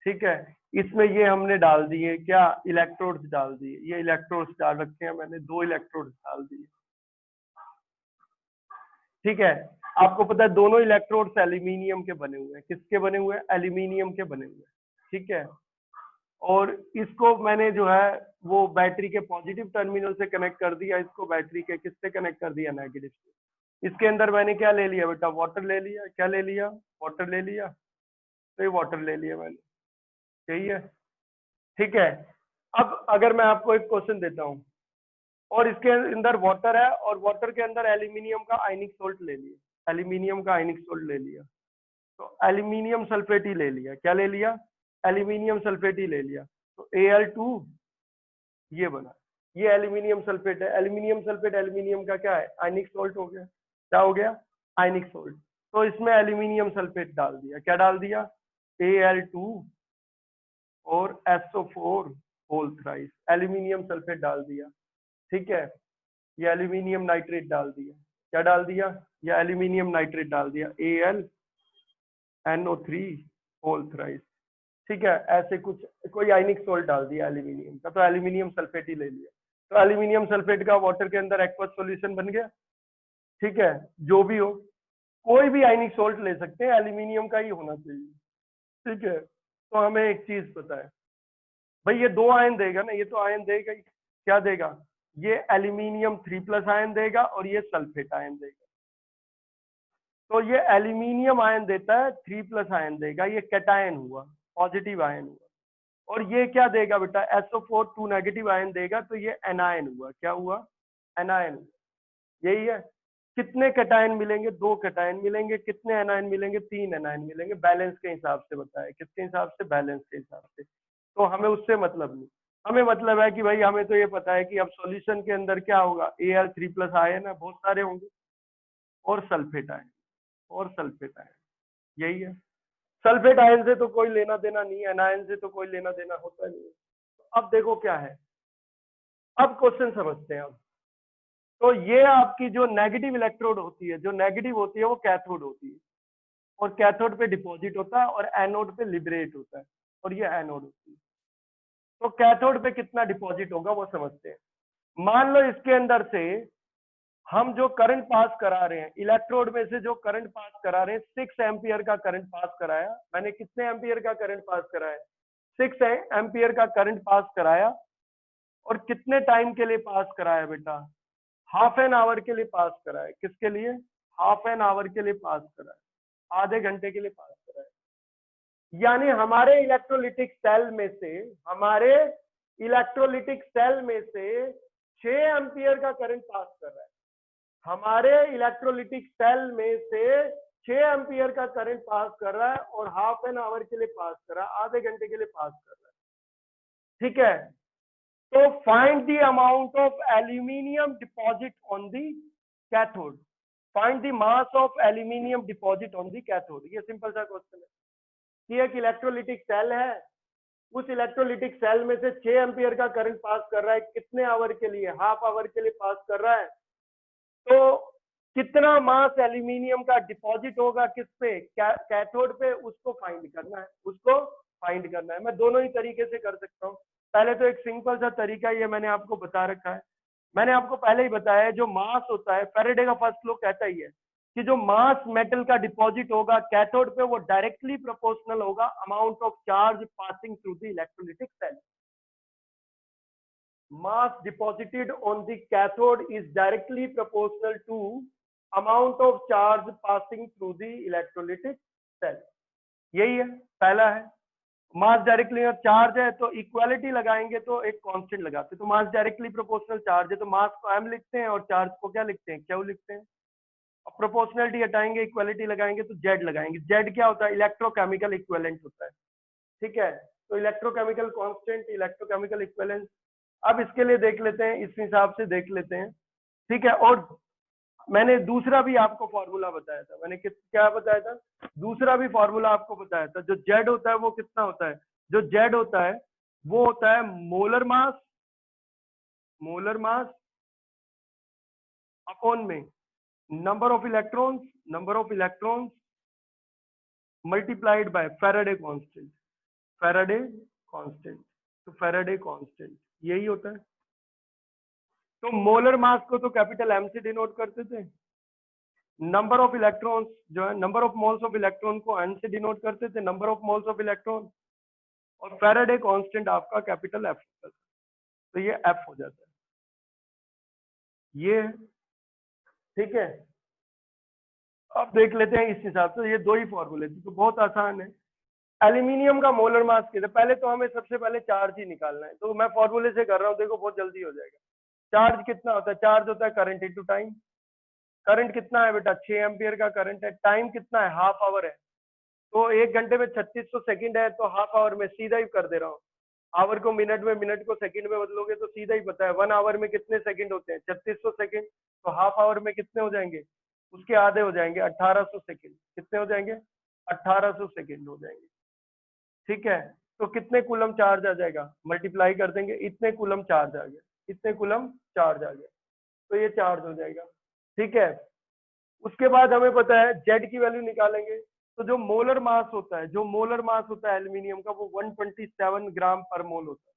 ठीक है। इसमें ये हमने डाल दिए क्या, इलेक्ट्रोड्स डाल दिए, ये इलेक्ट्रोड्स डाल रखे हैं मैंने, 2 इलेक्ट्रोड्स डाल दिए, ठीक है। आपको पता है दोनों इलेक्ट्रोड्स एल्यूमिनियम के बने हुए हैं, किसके बने हुए हैं, एल्यूमिनियम के बने हुए हैं, ठीक है। और इसको मैंने जो है वो बैटरी के पॉजिटिव टर्मिनल से कनेक्ट कर दिया, इसको बैटरी के किससे कनेक्ट कर दिया, नेगेटिव से। इसके अंदर मैंने क्या ले लिया बेटा, वाटर ले लिया, क्या ले लिया, वाटर ले लिया, तो ये वाटर ले लिया मैंने, यही है, ठीक है। अब अगर मैं आपको एक क्वेश्चन देता हूँ और इसके अंदर वाटर है और वाटर के अंदर एल्यूमिनियम का आयनिक सोल्ट ले लिया, एल्यूमिनियम का आयनिक सोल्ट ले लिया, तो एल्यूमिनियम सल्फेट ही ले लिया, क्या ले लिया, एल्यूमिनियम सल्फेट ही ले लिया, तो Al2 ये बना, ये एल्यूमिनियम सल्फेट है। एल्यूमिनियम सल्फेट एल्यूमिनियम का क्या है, आयनिक सोल्ट हो गया, क्या हो गया, आयनिक सोल्ट। तो इसमें एल्यूमिनियम सल्फेट डाल दिया, क्या डाल दिया, Al2 और SO4 whole thrice, aluminium sulphate डाल दिया, ठीक है। ये एल्यूमिनियम नाइट्रेट डाल दिया, क्या डाल दिया, ये एल्यूमिनियम नाइट्रेट डाल दिया, AlNO3 होल थ्राइस, ठीक है। ऐसे कुछ कोई आयनिक सोल्ट डाल दिया एल्यूमिनियम का, तो एल्यूमिनियम सल्फेट ही ले लिया। तो एल्यूमिनियम सल्फेट का वाटर के अंदर एक्वस सॉल्यूशन बन गया, ठीक है। जो भी हो, कोई भी आयनिक सोल्ट ले सकते हैं, एल्यूमिनियम का ही होना चाहिए, ठीक है। तो हमें एक चीज पता है भाई, ये 2 आयन देगा ना, ये तो आयन देगा ही, क्या देगा, ये एल्यूमिनियम 3+ आयन देगा और ये सल्फेट आयन देगा। तो ये एल्यूमिनियम आयन देता है, 3+ आयन देगा, ये कैटायन हुआ, पॉजिटिव आयन हुआ। और ये क्या देगा बेटा, SO4 2 नेगेटिव आयन देगा, तो ये एनायन हुआ, क्या हुआ, एनायन हुआ, यही है। कितने कैटायन मिलेंगे, 2 कैटायन मिलेंगे, कितने एनायन मिलेंगे, 3 एनायन मिलेंगे, बैलेंस के हिसाब से बताया, किसके हिसाब से, बैलेंस के हिसाब से। तो हमें उससे मतलब नहीं, हमें मतलब है कि भाई हमें तो ये पता है कि अब सॉल्यूशन के अंदर क्या होगा, Al3+ आयन है, बहुत सारे होंगे, और सल्फेट आयन, और सल्फेट आयन, यही है। सल्फेट आयन से तो कोई लेना देना नहीं है, एनायन से तो कोई लेना देना होता नहीं है। अब देखो क्या है, अब क्वेश्चन समझते हैं। अब तो ये आपकी जो नेगेटिव इलेक्ट्रोड होती है, जो नेगेटिव होती है वो कैथोड होती है, और कैथोड पे डिपॉजिट होता है और एनोड पे लिबरेट होता है, और ये एनोड होती है। तो कैथोड पे कितना डिपॉजिट होगा वो समझते हैं। मान लो इसके अंदर से हम जो करंट पास करा रहे हैं, इलेक्ट्रोड में से जो करंट पास करा रहे हैं, 6 एम्पियर का करंट पास कराया मैंने, कितने एम्पियर का करंट पास कराया, 6 एम्पियर का करंट पास कराया, और कितने टाइम के लिए पास कराया बेटा, हाफ एन आवर के लिए पास कराया, किसके लिए, हाफ एन आवर के लिए पास कराया, आधे घंटे के लिए पास कराया। यानी हमारे इलेक्ट्रोलिटिक सेल में से, हमारे इलेक्ट्रोलिटिक सेल में से 6 एम्पियर का करंट पास कर रहा है, हमारे इलेक्ट्रोलिटिक सेल में से 6 एम्पियर का करंट पास कर रहा है, और हाफ एन आवर के लिए पास कर रहा है, आधे घंटे के लिए पास कर रहा है, ठीक है। तो find the amount of aluminium deposit on the cathode, find the mass of aluminium deposit on the cathode. ये सिंपल सा क्वेश्चन है कि एक इलेक्ट्रोलिटिक सेल है, उस इलेक्ट्रोलिटिक सेल में से 6 एम्पियर का करंट पास कर रहा है, कितने आवर के लिए, हाफ आवर के लिए पास कर रहा है। तो कितना मास एल्यूमिनियम का डिपॉजिट होगा किस पे, कैथोड पे, उसको फाइंड करना है, उसको फाइंड करना है। मैं दोनों ही तरीके से कर सकता हूँ। पहले तो एक सिंपल सा तरीका ये मैंने आपको बता रखा है, मैंने आपको पहले ही बताया है, जो मास होता है, फैराडे का फर्स्ट लॉ कहता ही है कि जो मास मेटल का डिपॉजिट होगा कैथोड पे वो डायरेक्टली प्रोपोर्शनल होगा amount of charge passing through the electrolytic cell. Mass deposited on the cathode is directly proportional to amount of charge passing through the electrolytic cell। यही है, पहला है मास directly, और चार्ज है तो इक्वालिटी लगाएंगे तो एक कांस्टेंट लगाते हैं। तो मास डायरेक्टली प्रोपोर्शनल चार्ज है तो मास को m लिखते हैं और चार्ज को क्या लिखते हैं, q लिखते हैं। अब प्रोपोर्शनलिटी हटाएंगे, इक्वालिटी लगाएंगे तो z लगाएंगे। z क्या होता है, इलेक्ट्रोकेमिकल इक्विवेलेंट होता है, ठीक है। तो इलेक्ट्रोकेमिकल कांस्टेंट, इलेक्ट्रोकेमिकल इक्विवेलेंट। अब इसके लिए देख लेते हैं, इस हिसाब से देख लेते हैं, ठीक है। और मैंने दूसरा भी आपको फॉर्मूला बताया था, मैंने क्या बताया था, दूसरा भी फॉर्मूला आपको बताया था। जो जेड होता है वो कितना होता है, जो जेड होता है वो होता है मोलर मास अपॉन में number of electrons multiplied by Faraday constant. तो फैराडे कांस्टेंट यही होता है। तो मोलर मास को तो कैपिटल एम से डिनोट करते थे, नंबर ऑफ इलेक्ट्रॉन्स जो है, number of moles of electron को एन से डिनोट करते थे, number of moles of electron, और फैराडे कांस्टेंट आपका कैपिटल एफ होता है। तो ये एफ हो जाता है, ये ठीक है। अब देख लेते हैं इस हिसाब से, ये दो ही फॉर्मूले थे तो बहुत आसान है। एल्यूमिनियम का मोलर मास कितना, पहले तो हमें सबसे पहले चार्ज ही निकालना है, तो मैं फॉर्मूले से कर रहा हूँ, देखो बहुत जल्दी हो जाएगा। चार्ज कितना होता है, चार्ज होता है करंट इनटू टाइम। करंट कितना है बेटा, 6 एम्पियर का करंट है। टाइम कितना है, हाफ आवर है। तो 1 घंटे में 3600 सेकंड है, तो हाफ आवर में सीधा ही कर दे रहा हूँ। आवर को मिनट में, मिनट को सेकंड में बदलोगे तो सीधा ही पता है 1 आवर में कितने सेकंड होते हैं, 3600 सेकंड। तो हाफ आवर में कितने हो जाएंगे, उसके आधे हो जाएंगे, 1800 सेकंड। कितने हो जाएंगे, 1800 सेकंड हो जाएंगे, ठीक है। तो कितने कूलम चार्ज आ जाएगा, मल्टीप्लाई कर देंगे, इतने कूलम चार्ज आ गया, इतने कूलम चार्ज आ गया, तो ये चार्ज हो जाएगा, ठीक है। उसके बाद हमें पता है जेड की वैल्यू निकालेंगे। तो जो मोलर मास होता है एल्यूमिनियम का, वो 127 ग्राम पर मोल होता है,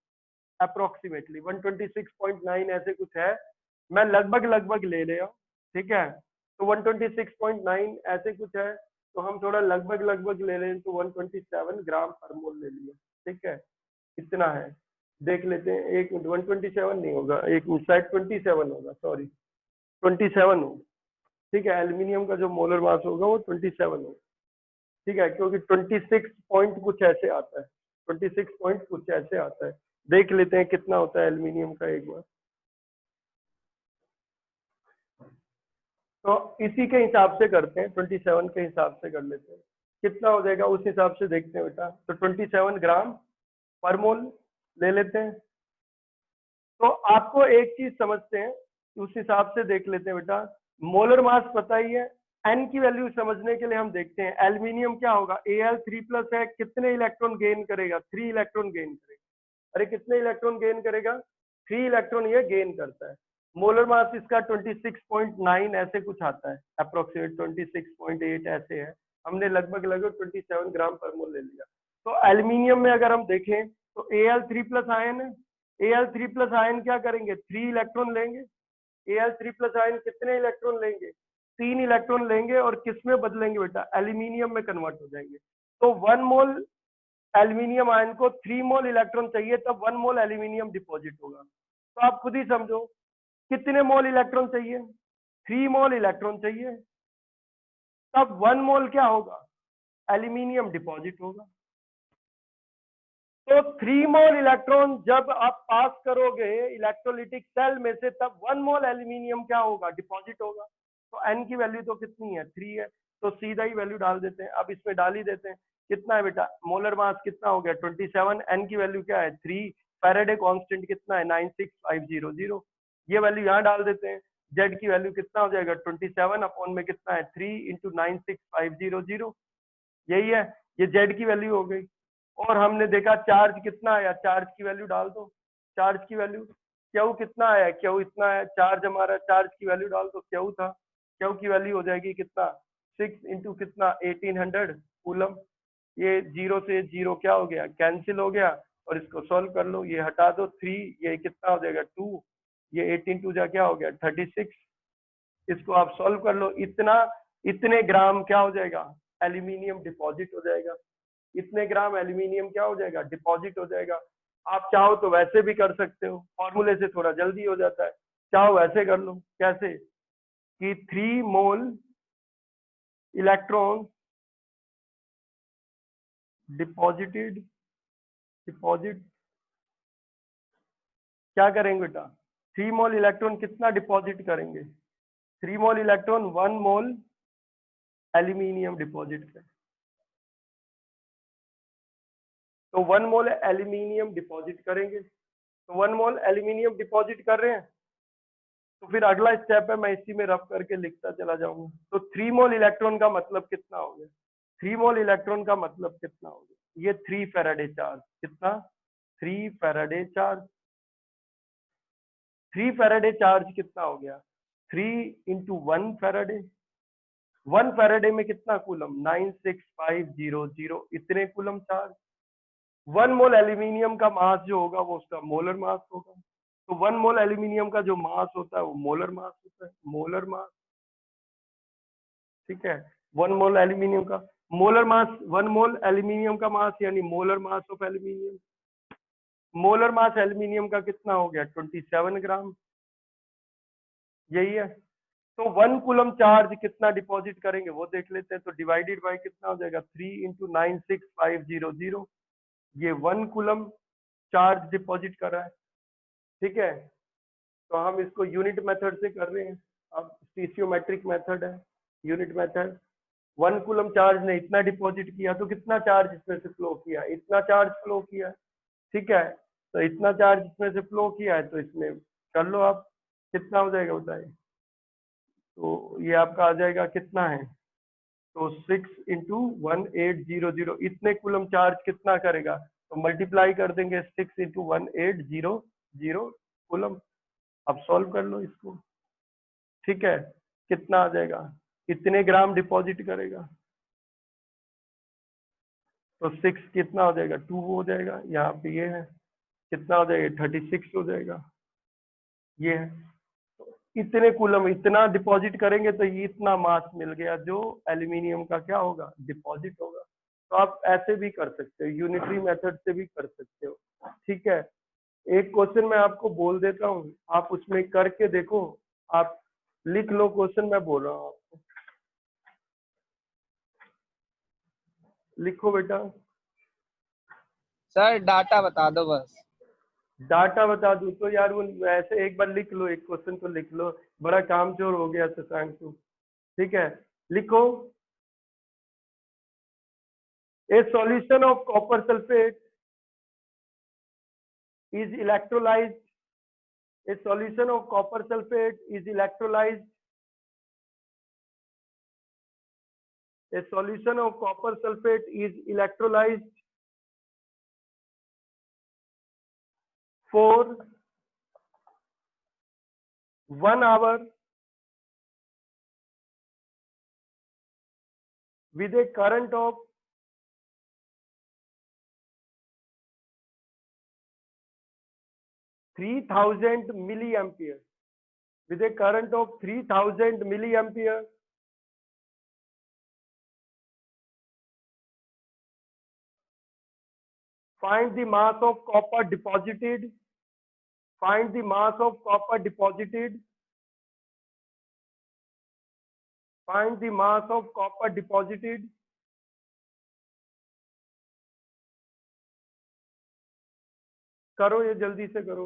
अप्रोक्सीमेटली 126.9 ऐसे कुछ है, मैं लगभग ले रहा हूँ, ठीक है। तो 126.9 ऐसे कुछ है, तो हम थोड़ा लगभग ले रहे हैं, तो 127 ग्राम पर मोल ले लिया, ठीक है। कितना है देख लेते हैं, एक मिनट, 127 नहीं होगा, एक मिनट, शायद 27 होगा, सॉरी 27 होगा, ठीक है। एल्यूमिनियम का जो मोलर मास होगा वो 27 होगा, ठीक है, क्योंकि 26 पॉइंट कुछ ऐसे आता है, 26 पॉइंट कुछ ऐसे आता है। देख लेते हैं कितना होता है एल्यूमिनियम का एक बार। तो इसी के हिसाब से करते हैं, 27 के हिसाब से कर लेते हैं, कितना हो जाएगा उस हिसाब से देखते हैं बेटा। तो 27 ग्राम पर मोल ले लेते हैं। तो आपको एक चीज समझते हैं, उस हिसाब से देख लेते हैं बेटा। मोलर मास पता ही है, एन की वैल्यू समझने के लिए हम देखते हैं एल्यूमिनियम क्या होगा, Al3+ है, कितने इलेक्ट्रॉन गेन करेगा, 3 इलेक्ट्रॉन गेन करेगा। अरे कितने इलेक्ट्रॉन गेन करेगा, 3 इलेक्ट्रॉन ये गेन करता है। मोलर मास इसका 26.9 ऐसे कुछ आता है, अप्रोक्सीमेट 26.8 ऐसे है। हमने लगभग 27 ग्राम पर मोल ले लिया। तो एल्यूमिनियम में अगर हम देखें तो Al3+ आयन है, Al3+ आयन क्या करेंगे, 3 इलेक्ट्रॉन लेंगे। Al3+ आयन कितने इलेक्ट्रॉन लेंगे, 3 इलेक्ट्रॉन लेंगे, और किस में बदलेंगे बेटा, एल्यूमिनियम में कन्वर्ट हो जाएंगे। तो 1 मोल एल्यूमिनियम आयन को 3 मोल इलेक्ट्रॉन चाहिए, तब 1 मोल एल्यूमिनियम डिपॉजिट होगा। तो आप खुद ही समझो कितने मोल इलेक्ट्रॉन चाहिए, 3 मोल इलेक्ट्रॉन चाहिए, तब 1 मोल क्या होगा, एल्यूमिनियम डिपॉजिट होगा। तो 3 मोल इलेक्ट्रॉन जब आप पास करोगे इलेक्ट्रोलिटिक सेल में से, तब 1 मोल एल्यूमिनियम क्या होगा, डिपॉजिट होगा। तो एन की वैल्यू तो कितनी है, 3 है, तो सीधा ही वैल्यू डाल देते हैं। अब इसमें डाल ही देते हैं, कितना है बेटा, मोलर मास कितना हो गया 27, एन की वैल्यू क्या है 3, फैराडे कांस्टेंट कितना है 96500, ये वैल्यू यहाँ डाल देते हैं। जेड की वैल्यू कितना हो जाएगा 27 अपॉन में कितना है 3 × 96500, यही है, ये जेड की वैल्यू हो गई। और हमने देखा चार्ज कितना आया, चार्ज की वैल्यू डाल दो, चार्ज की वैल्यू क्यू कितना आया, क्यू इतना आया, चार्ज हमारा, चार्ज की वैल्यू डाल दो, क्यू था, क्यू की वैल्यू हो जाएगी कितना 6 इंटू कितना 1800 कूलम। ये जीरो से जीरो क्या हो गया, कैंसिल हो गया, और इसको सॉल्व कर लो, ये हटा दो 3, ये कितना हो जाएगा 2, ये 18 टू जा क्या हो गया 36, इसको आप सॉल्व कर लो, इतना इतने ग्राम क्या हो जाएगा एल्यूमिनियम डिपॉजिट हो जाएगा, इतने ग्राम एल्यूमिनियम क्या हो जाएगा डिपॉजिट हो जाएगा। आप चाहो तो वैसे भी कर सकते हो, फॉर्मूले से थोड़ा जल्दी हो जाता है, चाहो वैसे कर लो, कैसे कि 3 मोल इलेक्ट्रॉन डिपॉजिटेड, डिपॉजिट क्या करेंगे बेटा, 3 मोल इलेक्ट्रॉन कितना डिपॉजिट करेंगे, 3 मोल इलेक्ट्रॉन 1 मोल एल्यूमिनियम डिपॉजिट करें, तो 1 मोल एल्यूमिनियम डिपॉजिट करेंगे, तो 1 मोल एल्यूमिनियम डिपॉजिट कर रहे हैं, तो फिर अगला स्टेप है, मैं इसी में रफ करके लिखता चला जाऊंगा, तो 3 मोल इलेक्ट्रॉन का मतलब कितना हो गया, 3 मोल इलेक्ट्रॉन का मतलब कितना हो गया, ये 3 फैराडे चार्ज, कितना 3 फैराडे चार्ज, 3 फैराडे चार्ज कितना हो गया 3 इंटू 1 फैराडे, 1 फैराडे में कितना कूलम 96500, इतने कूलम चार्ज। 1 मोल एल्यूमिनियम का मास जो होगा वो उसका मोलर मास होगा, तो 1 मोल एल्यूमिनियम का जो मास होता है वो मोलर मास होता है, मोलर मास, ठीक है। 1 मोल एल्यूमिनियम का मोलर मास, 1 मोल एल्यूमिनियम का मास यानी molar mass of aluminium, molar mass aluminium का कितना हो गया 27 ग्राम, यही है। तो 1 कूलम चार्ज कितना डिपॉजिट करेंगे वो देख लेते हैं, तो डिवाइडेड बाय कितना हो जाएगा 3 इंटू 96500, ये 1 कूलम चार्ज डिपॉजिट कर रहा है, ठीक है। तो हम इसको यूनिट मेथड से कर रहे हैं, अब स्टीशियोमेट्रिक मेथड है, यूनिट मेथड। 1 कूलम चार्ज ने इतना डिपॉजिट किया, तो कितना चार्ज इसमें से फ्लो किया, इतना चार्ज फ्लो किया, ठीक है। तो इतना चार्ज इसमें से फ्लो किया है, तो इसमें कर लो आप, कितना हो जाएगा बताइए, तो ये आपका आ जाएगा कितना है, तो 6 इंटू 1800, इतने कूलम चार्ज कितना करेगा, तो मल्टीप्लाई कर देंगे 6 इंटू 1800 कूलम। अब सॉल्व कर लो इसको, ठीक है, कितना आ जाएगा, इतने ग्राम डिपॉजिट करेगा, तो 6 कितना हो जाएगा 2 हो जाएगा, यहाँ पे ये है कितना हो जाएगा 36 हो जाएगा, ये है। तो इतने कूलम इतना डिपॉजिट करेंगे तो ये इतना मास मिल गया जो एल्यूमिनियम का क्या होगा डिपॉजिट होगा। तो आप ऐसे भी कर सकते हो, यूनिटरी मेथड से भी कर सकते हो, ठीक है। एक क्वेश्चन मैं आपको बोल देता हूँ, आप उसमें करके देखो, आप लिख लो क्वेश्चन मैं बोल रहा हूँ आपको, लिखो बेटा। सर डाटा बता दो बस। डाटा बता दूं तो यार वो ऐसे एक बार लिख लो, एक क्वेश्चन तो लिख लो, बड़ा कामचोर हो गया शशांक तू, ठीक है। लिखो, ए solution of copper sulphate is electrolyzed, a solution of copper sulfate is electrolyzed, a solution of copper sulfate is electrolyzed for 1 hour with a current of 3000 milliampere, with a current of 3000 milliampere, find the mass of copper deposited, find the mass of copper deposited, find the mass of copper deposited, करो ये जल्दी से करो।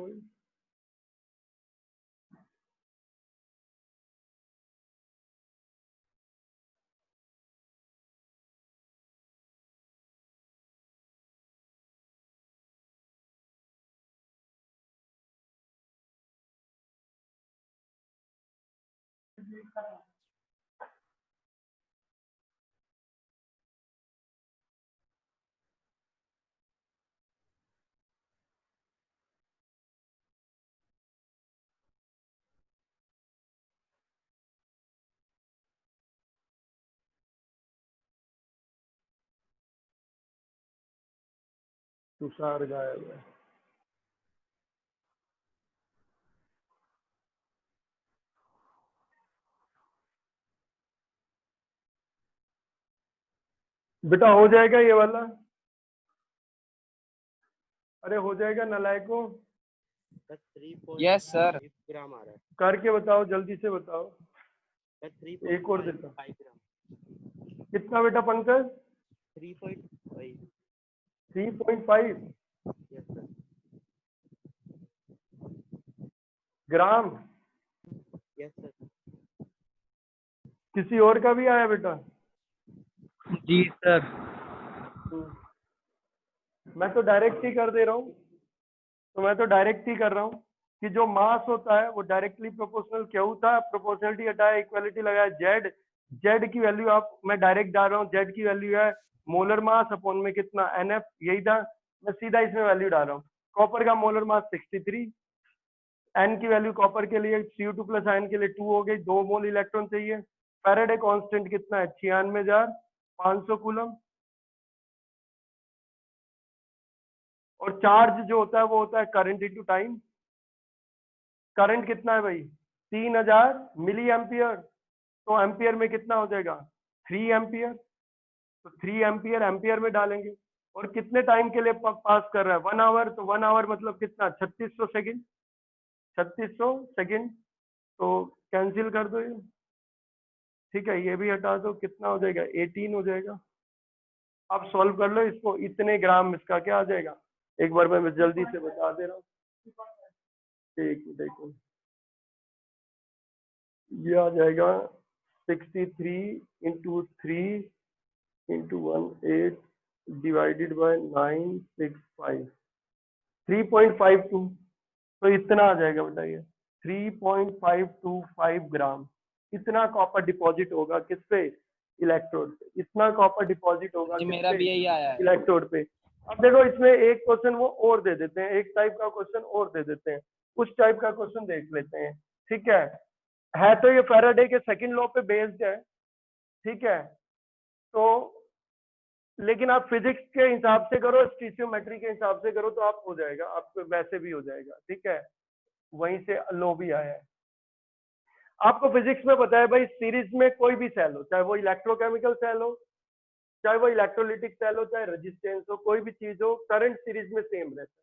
तुषार गायब है। बेटा हो जाएगा ये वाला? अरे हो जाएगा नालायको? Yes sir. ग्राम आ रहा है करके बताओ, जल्दी से बताओ। सर। एक और देता। 3.5 ग्राम। कितना बेटा Pankaj? 3.5। 3.5 yes sir. Gram? Yes sir. किसी और का भी आया बेटा? जी सर। मैं तो डायरेक्ट ही कर दे रहा हूँ, तो मैं तो डायरेक्ट ही कर रहा हूँ कि जो मास होता है वो डायरेक्टली प्रोपोर्शनल क्यू था, प्रोपोर्शनलिटी हटाया, इक्वालिटी लगाया जेड, जेड की वैल्यू आप मैं डायरेक्ट डाल रहा हूँ, जेड की वैल्यू है मोलर मास अपॉन में कितना एनएफ, यही था, मैं सीधा इसमें वैल्यू डाल रहा हूँ। कॉपर का मोलर मास 63, एन की वैल्यू कॉपर के लिए Cu2 प्लस आयन के लिए 2 हो गई, 2 मोल इलेक्ट्रॉन चाहिए। फैराडे कांस्टेंट कितना है? 96,500 कूलम। और चार्ज जो होता है वो होता है करंट इनटू टाइम। करंट कितना है भाई? 3000 मिली एम्पियर, तो एम्पियर में कितना हो जाएगा? 3 एम्पियर। तो 3 एम्पियर एम्पियर में डालेंगे। और कितने टाइम के लिए पास कर रहा है? 1 आवर, तो 1 आवर मतलब कितना? 3600 सेकेंड। 3600 सेकेंड, तो कैंसिल कर दो ये। ठीक है, ये भी हटा दो, कितना हो जाएगा? 18 हो जाएगा। अब सॉल्व कर लो इसको, इतने ग्राम इसका क्या आ जाएगा? एक बार मैं जल्दी से बता दे रहा हूँ, एक देखो, ये आ जाएगा 63 इंटू 3 इंटू 18 डिवाइडेड बाय 965, 3.52। तो इतना आ जाएगा बेटा, ये 3.525 ग्राम। इतना कॉपर डिपॉजिट होगा किस पे? इलेक्ट्रोड पे। इतना कॉपर डिपॉजिट होगा जी किस मेरा पे? भी यही आया है। इलेक्ट्रोड पे। अब देखो इसमें एक क्वेश्चन वो और दे देते हैं, एक टाइप का क्वेश्चन और दे देते हैं, उस टाइप का क्वेश्चन देख लेते हैं। ठीक है तो ये फैराडे के सेकंड लॉ पे बेस्ड है। ठीक है, तो लेकिन आप फिजिक्स के हिसाब से करो, स्टीचियोमेट्री के हिसाब से करो तो आप हो जाएगा, आपको वैसे भी हो जाएगा। ठीक है, वहीं से लॉ भी आया है। आपको फिजिक्स में पता है भाई, सीरीज में कोई भी सेल हो, चाहे वो इलेक्ट्रोकेमिकल सेल हो, चाहे वो इलेक्ट्रोलिटिक सेल हो, चाहे रेजिस्टेंस हो, कोई भी चीज हो, करंट सीरीज में सेम रहता है।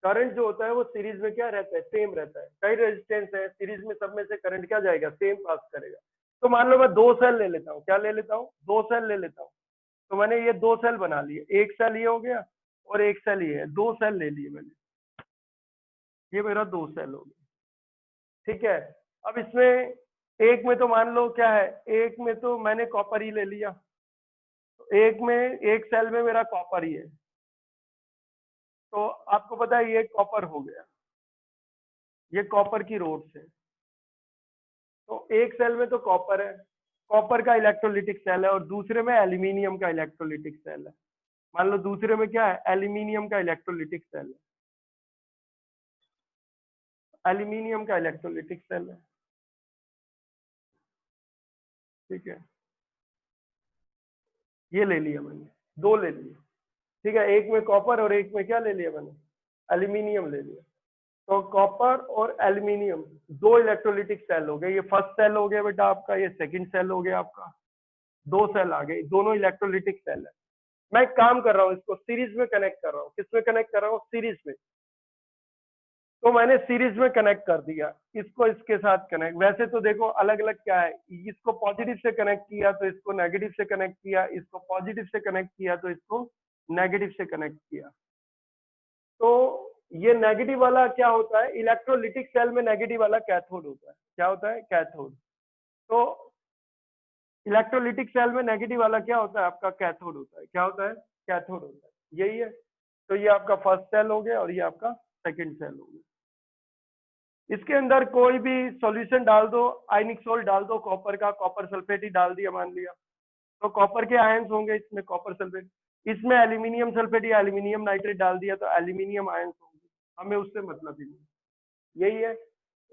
करंट जो होता है वो सीरीज में क्या रहता है? सेम रहता है। कई रेजिस्टेंस है, सीरीज में सब में से करंट क्या जाएगा? सेम पास करेगा। तो मान लो मैं 2 सेल ले लेता हूँ, क्या ले लेता हूँ? 2 सेल ले लेता हूँ। तो मैंने ये 2 सेल बना लिए, एक सेल ये हो गया और एक सेल ये है, 2 सेल ले लिए मैंने, ये मेरा 2 सेल हो गया। ठीक है, अब इसमें एक में तो मान लो क्या है, एक में तो मैंने कॉपर ही ले लिया, तो एक में, एक सेल में मेरा कॉपर ही है, तो आपको पता है ये कॉपर हो गया, ये कॉपर की रोड्स है। तो एक सेल में तो कॉपर है, कॉपर का इलेक्ट्रोलिटिक सेल है, और दूसरे में एल्यूमिनियम का इलेक्ट्रोलिटिक सेल है। मान लो दूसरे में क्या है? एल्यूमिनियम का इलेक्ट्रोलिटिक सेल है, एल्यूमिनियम का इलेक्ट्रोलिटिक सेल है। ठीक है, ये ले लिया मैंने, 2 ले लिए। ठीक है, एक में कॉपर और एक में क्या ले लिया मैंने? एल्यूमिनियम ले लिया। तो कॉपर और एल्यूमिनियम 2 इलेक्ट्रोलिटिक सेल हो गए, ये फर्स्ट सेल हो गया बेटा आपका, ये सेकंड सेल हो गया आपका, 2 सेल आ गए, दोनों इलेक्ट्रोलिटिक सेल है। मैं एक काम कर रहा हूँ, इसको सीरीज में कनेक्ट कर रहा हूँ। किसमें कनेक्ट कर रहा हूँ? सीरीज में। तो मैंने सीरीज में कनेक्ट कर दिया, इसको इसके साथ कनेक्ट। वैसे तो देखो अलग अलग क्या है, इसको पॉजिटिव से कनेक्ट किया तो इसको नेगेटिव से कनेक्ट किया, इसको पॉजिटिव से कनेक्ट किया तो इसको नेगेटिव से कनेक्ट किया। तो ये नेगेटिव वाला क्या होता है? इलेक्ट्रोलिटिक सेल में नेगेटिव वाला कैथोड होता है। क्या होता है? कैथोड। तो इलेक्ट्रोलिटिक सेल में नेगेटिव वाला क्या होता है? आपका कैथोड होता है। क्या होता है? कैथोड होता है। यही है। तो ये आपका फर्स्ट सेल हो गया और ये आपका सेकंड सेल हो गया। इसके अंदर कोई भी सॉल्यूशन डाल दो, आयनिक सोल्ट डाल दो कॉपर का, कॉपर सल्फेट ही डाल दिया मान लिया, तो कॉपर के आयंस होंगे इसमें, कॉपर सल्फेट। इसमें एल्यूमिनियम सल्फेट या एल्यूमिनियम नाइट्रेट डाल दिया तो एल्यूमिनियम आयंस होंगे। हमें उससे मतलब ही नहीं। यही है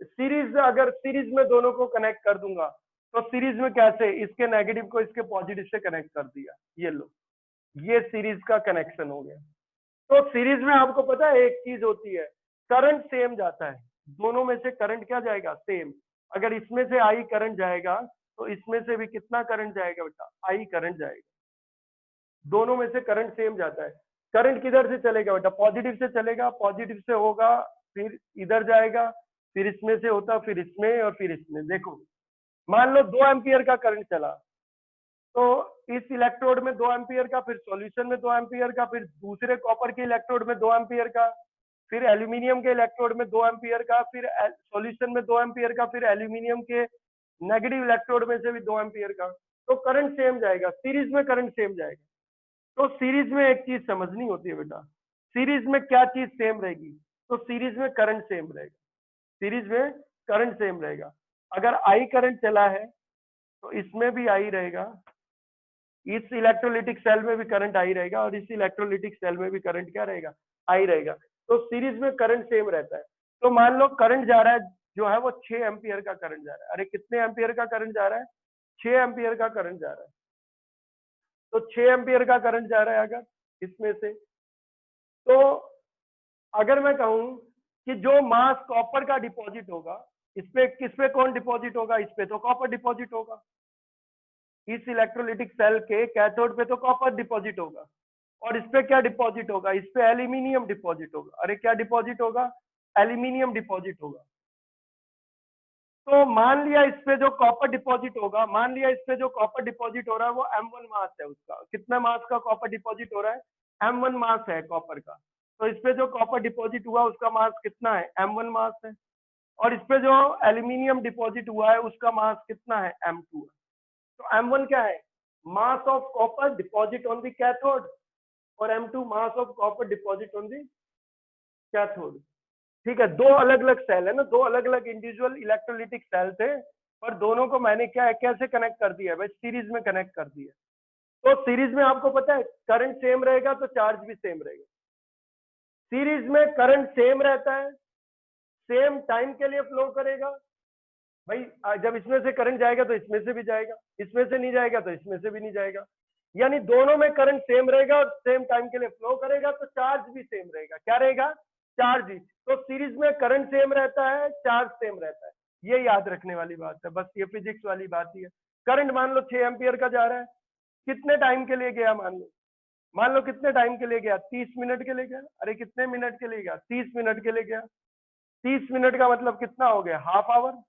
सीरीज। अगर सीरीज में दोनों को कनेक्ट कर दूंगा तो सीरीज में कैसे? इसके नेगेटिव को इसके पॉजिटिव से कनेक्ट कर दिया, ये लो, ये सीरीज का कनेक्शन हो गया। तो सीरीज में आपको पता है एक चीज होती है, करंट सेम जाता है, दोनों में से करंट क्या जाएगा, सेम। अगर इसमें से आई करंट जाएगा तो इसमें से भी कितना करंट जाएगा बेटा, आई करंट जाएगा, दोनों में से करंट सेम जाता है। करंट किधर से चलेगा बेटा, पॉजिटिव से चलेगा, पॉजिटिव से होगा फिर इधर जाएगा, फिर इसमें से होता फिर इसमें और फिर इसमें। देखो मान लो 2 एम्पियर का करंट चला, तो इस इलेक्ट्रोड में 2 एम्पियर का, फिर सॉल्यूशन में 2 एम्पियर का, फिर दूसरे कॉपर के इलेक्ट्रोड में 2 एम्पियर का, फिर एल्यूमिनियम के इलेक्ट्रोड में 2 एम्पियर का, फिर सॉल्यूशन में 2 एम्पियर का, फिर एल्यूमिनियम के नेगेटिव इलेक्ट्रोड में से भी 2 एम्पियर का। तो करंट सेम जाएगा, सीरीज में करंट सेम जाएगा। तो सीरीज में एक चीज समझनी होती है बेटा, सीरीज में क्या चीज सेम रहेगी, तो सीरीज में करंट सेम रहेगा, सीरीज में करंट सेम रहेगा। अगर आई करंट चला है तो इसमें भी आई रहेगा, इस इलेक्ट्रोलिटिक सेल में भी करंट आई रहेगा, और इस इलेक्ट्रोलिटिक सेल में भी करंट क्या रहेगा, आई रहेगा। तो सीरीज में करंट सेम रहता है। तो मान लो करंट जा रहा है जो है वो 6 एम्पियर का करंट जा रहा है। अरे कितने एम्पियर का करंट जा रहा है, 6 एम्पियर का करंट जा रहा है। तो 6 एम्पियर का करंट जा रहा है अगर इसमें से, तो अगर मैं कहूं कि जो मास कॉपर का डिपॉजिट होगा, इस पे किस पे कौन डिपॉजिट होगा, इस पे तो कॉपर डिपॉजिट होगा, इस इलेक्ट्रोलिटिक सेल के कैथोड पे तो कॉपर डिपॉजिट होगा, और इस पे क्या डिपॉजिट होगा, इस पे एल्यूमिनियम डिपॉजिट होगा। अरे क्या डिपॉजिट होगा, एल्यूमिनियम डिपॉजिट होगा। तो मान लिया इस पे जो कॉपर डिपॉजिट होगा, मान लिया इस पे जो कॉपर डिपॉजिट हो रहा है वो M1 मास है, उसका कितना मास का कॉपर डिपॉजिट हो रहा है, M1 मास है कॉपर का। तो इस पे जो कॉपर डिपॉजिट हुआ उसका मास कितना है, M1 मास है। और इस पे जो एल्यूमिनियम डिपॉजिट हुआ है उसका मास कितना है, M2 है। तो M1 क्या है, मास of copper deposit on the cathode, और M2 mass of copper deposit on the cathode. ठीक है, दो अलग अलग सेल है ना, दो अलग अलग इंडिविजुअल इलेक्ट्रोलिटिक सेल थे, पर दोनों को मैंने क्या है, कैसे कनेक्ट कर दिया भाई, सीरीज में कनेक्ट कर दिया। तो सीरीज में आपको पता है करंट सेम रहेगा तो चार्ज भी सेम रहेगा। सीरीज में करंट सेम रहता है, सेम टाइम के लिए फ्लो करेगा भाई। जब इसमें से करंट जाएगा तो इसमें से भी जाएगा, इसमें से नहीं जाएगा तो इसमें से भी नहीं जाएगा, यानी दोनों में करंट सेम रहेगा और सेम टाइम के लिए फ्लो करेगा, तो चार्ज भी सेम रहेगा। क्या रहेगा, चार्ज ही। तो सीरीज में करंट सेम रहता है, चार्ज सेम रहता है, ये याद रखने वाली बात है, बस ये फिजिक्स वाली बात ही है। करंट मान लो 6 एम्पियर का जा रहा है, कितने टाइम के लिए गया, मान लो कितने टाइम के लिए गया, 30 मिनट के लिए गया। अरे कितने मिनट के लिए गया, 30 मिनट के लिए गया। 30 मिनट का मतलब कितना हो गया, half hour.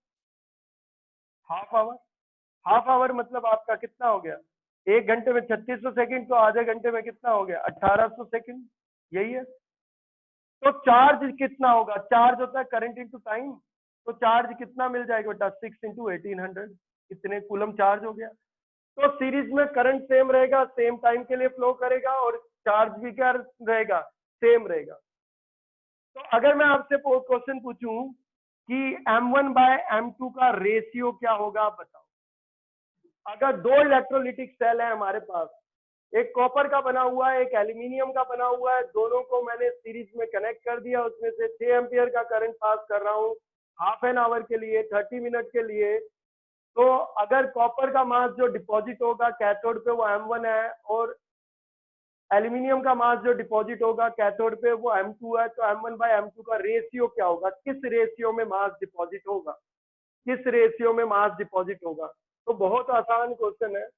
Half hour, half hour मतलब आपका कितना हो गया, 1 घंटे में 3600 सेकंड, तो आधे घंटे में कितना हो गया, 1800 सेकंड, यही है। तो चार्ज कितना होगा, चार्ज होता है करंट इंटू टाइम, तो चार्ज कितना मिल जाएगा बेटा, 6 इंटू 1800, कितने कूलम चार्ज हो गया। तो सीरीज में करंट सेम रहेगा, सेम टाइम के लिए फ्लो करेगा, और चार्ज भी क्या रहेगा, सेम रहेगा। तो अगर मैं आपसे क्वेश्चन पूछूं कि M1 बाय M2 का रेशियो क्या होगा, आप बताओ। अगर दो इलेक्ट्रोलिटिक सेल है हमारे पास, एक कॉपर का बना हुआ है, एक एल्यूमिनियम का बना हुआ है, दोनों को मैंने सीरीज में कनेक्ट कर दिया, उसमें से 6 एम्पियर का करंट पास कर रहा हूँ हाफ एन आवर के लिए, 30 मिनट के लिए। तो अगर कॉपर का मास जो डिपॉजिट होगा कैथोड पे वो M1 है, और एल्यूमिनियम का मास जो डिपॉजिट होगा कैथोड पे वो M2 है, तो M1 बाय M2 का रेशियो क्या होगा, किस रेशियो में मास डिपॉजिट होगा, किस रेशियो में मास डिपॉजिट होगा। तो बहुत आसान क्वेश्चन है,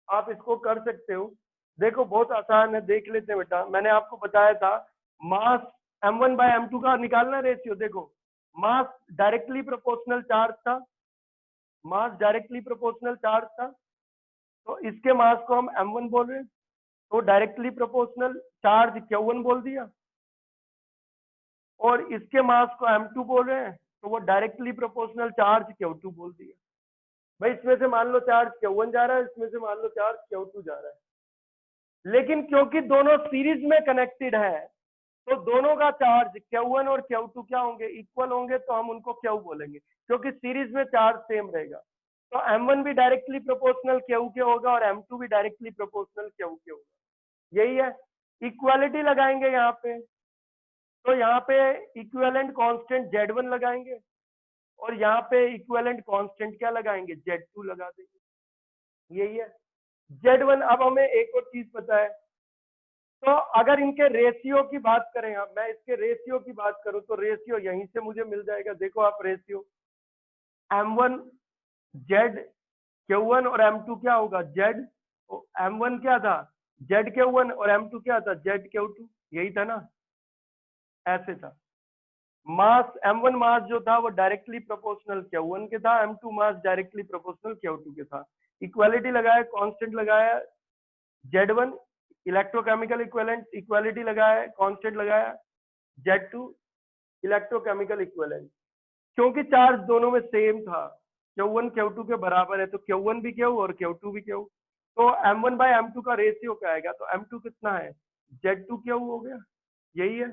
आप इसको कर सकते हो। देखो बहुत आसान है, देख लेते हैं बेटा, मैंने आपको बताया था मास M1 बाय M2 का निकालना रेशियो। देखो मास डायरेक्टली प्रोपोर्शनल चार्ज था, मास डायरेक्टली प्रोपोर्शनल चार्ज था, तो इसके मास को हम M1 बोल रहे हैं, तो डायरेक्टली प्रोपोर्शनल चार्ज Q1 बोल दिया, और इसके मास को M2 बोल रहे हैं, तो वो डायरेक्टली प्रोपोर्शनल चार्ज Q2 बोल दिया। भाई इसमें से मान लो चार्ज Q1 जा रहा है, इसमें से मान लो चार्ज Q2 जा रहा है, लेकिन क्योंकि दोनों सीरीज में कनेक्टेड है, तो दोनों का चार्ज Q1 और Q2 क्या होंगे, इक्वल होंगे, तो हम उनको Q बोलेंगे, क्योंकि सीरीज में चार्ज सेम रहेगा। तो M1 भी डायरेक्टली प्रोपोर्शनल Q के होगा, और M2 भी डायरेक्टली प्रोपोर्शनल Q के होगा, यही है। इक्वालिटी लगाएंगे यहाँ पे, तो यहाँ पे इक्विवेलेंट कांस्टेंट Z1 लगाएंगे, और यहाँ पे इक्विवेलेंट कांस्टेंट क्या लगाएंगे, Z2 लगा देंगे, यही है Z1। अब हमें एक और चीज पता है, तो अगर इनके रेशियो की बात करें, अब मैं इसके रेशियो की बात करूं तो रेशियो यहीं से मुझे मिल जाएगा। देखो आप रेशियो M1 Z Q1 और M2 क्या होगा Z, M1 क्या था Z Q1 और M2 क्या था Z Q2, यही था ना, ऐसे था। मास M1 मास जो था वो डायरेक्टली प्रोपोर्शनल Q1 के था, M2 मास डायरेक्टली प्रोपोर्शनल Q2 के था। इक्वालिटी लगाया, कांस्टेंट लगाया, Z1 इलेक्ट्रोकेमिकल इक्विवेलेंट, इक्वालिटी लगाया, कांस्टेंट लगाया, Z2 इलेक्ट्रोकेमिकल इक्विवेलेंट। क्योंकि चार्ज दोनों में सेम था, Q1 Q2 के बराबर है, तो Q1 भी Q और Q2 भी Q। तो M1 बाय M2 का रेशियो क्या आएगा, तो M2 कितना है Z2 Q हो गया, यही है।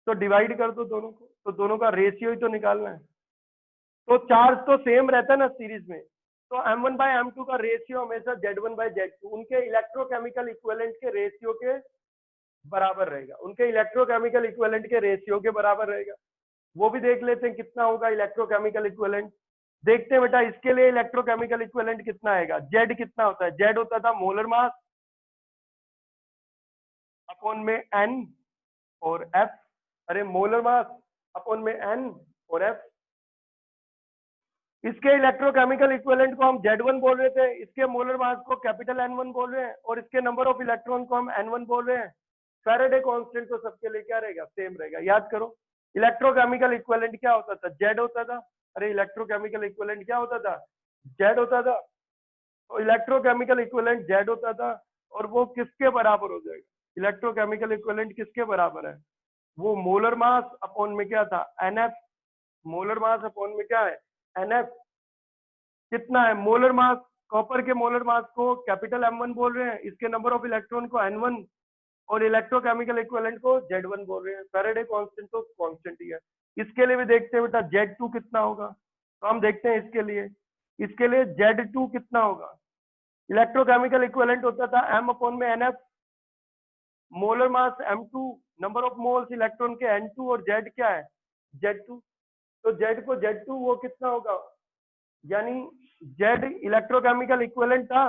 तो डिवाइड कर दो दोनों को, तो दोनों का रेशियो ही तो निकालना है। तो चार्ज तो सेम रहता है ना सीरीज में, तो M1 बाय M2 का रेशियो हमेशा Z1 बाय Z2 उनके इलेक्ट्रोकेमिकल इक्विवेलेंट के रेशियो के बराबर रहेगा, उनके इलेक्ट्रोकेमिकल इक्विवेलेंट के रेशियो के बराबर रहेगा। वो भी देख लेते हैं कितना होगा इलेक्ट्रोकेमिकल इक्विवेलेंट। देखते हैं बेटा, इसके लिए इलेक्ट्रोकेमिकल इक्विवेलेंट कितना आएगा, Z कितना होता है, Z होता था मोलर मास अपॉन में N और F, अरे मोलर मास अपॉन में N और F। इसके इलेक्ट्रोकेमिकल इक्विवेलेंट को हम Z1 बोल रहे थे, इसके मोलर मास को कैपिटल N1 बोल रहे हैं, और इसके नंबर ऑफ इलेक्ट्रॉन को हम N1 बोल रहे हैं। फैराडे कांस्टेंट तो सबके लिए क्या रहेगा, सेम रहेगा। याद करो इलेक्ट्रोकेमिकल इक्विवेलेंट क्या होता था, Z होता था। अरे इलेक्ट्रोकेमिकल इक्विवेलेंट क्या होता था, Z होता था। तो इलेक्ट्रोकेमिकल इक्विवेलेंट Z होता था, और वो किसके बराबर हो जाएगा, इलेक्ट्रोकेमिकल इक्विवेलेंट किसके बराबर है, वो मोलर मास अपॉन में क्या था NF, मोलर मास अपॉन में क्या है NF। कितना है मोलर मास, कॉपर के मोलर मास को कैपिटल M1 बोल रहे हैं, इसके नंबर ऑफ इलेक्ट्रॉन को N1 और इलेक्ट्रोकेमिकल इक्विवेलेंट को Z1 बोल रहे हैं। फैराडे कांस्टेंट तो कांस्टेंट ही है। इसके लिए भी देखते हैं बेटा Z2 कितना होगा, तो हम देखते हैं इसके लिए Z2 कितना होगा। इलेक्ट्रोकेमिकल इक्विवेलेंट होता था M अपॉन में NF, molar mass M2, number of moles electron के N2, और Z क्या है Z2। तो Z को Z2 वो कितना होगा, यानी Z इलेक्ट्रोकेमिकल इक्विवेलेंट था,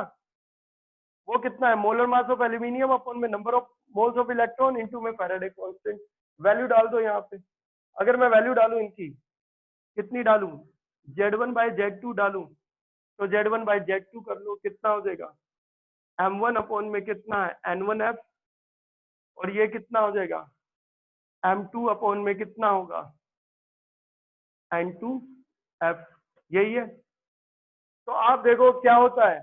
वो कितना है molar mass of aluminium upon में number of moles of electron into में फैराडे कांस्टेंट। वैल्यू डाल दो यहाँ पे, अगर मैं वैल्यू डालूं इनकी, कितनी डालूं Z1 बाय Z2 डालूं, तो Z1 बाय Z2 कर लो, कितना हो जाएगा M1 अपॉन में कितना है N1F, और ये कितना हो जाएगा M2 अपॉन में कितना होगा N2F, यही है। तो आप देखो क्या होता है,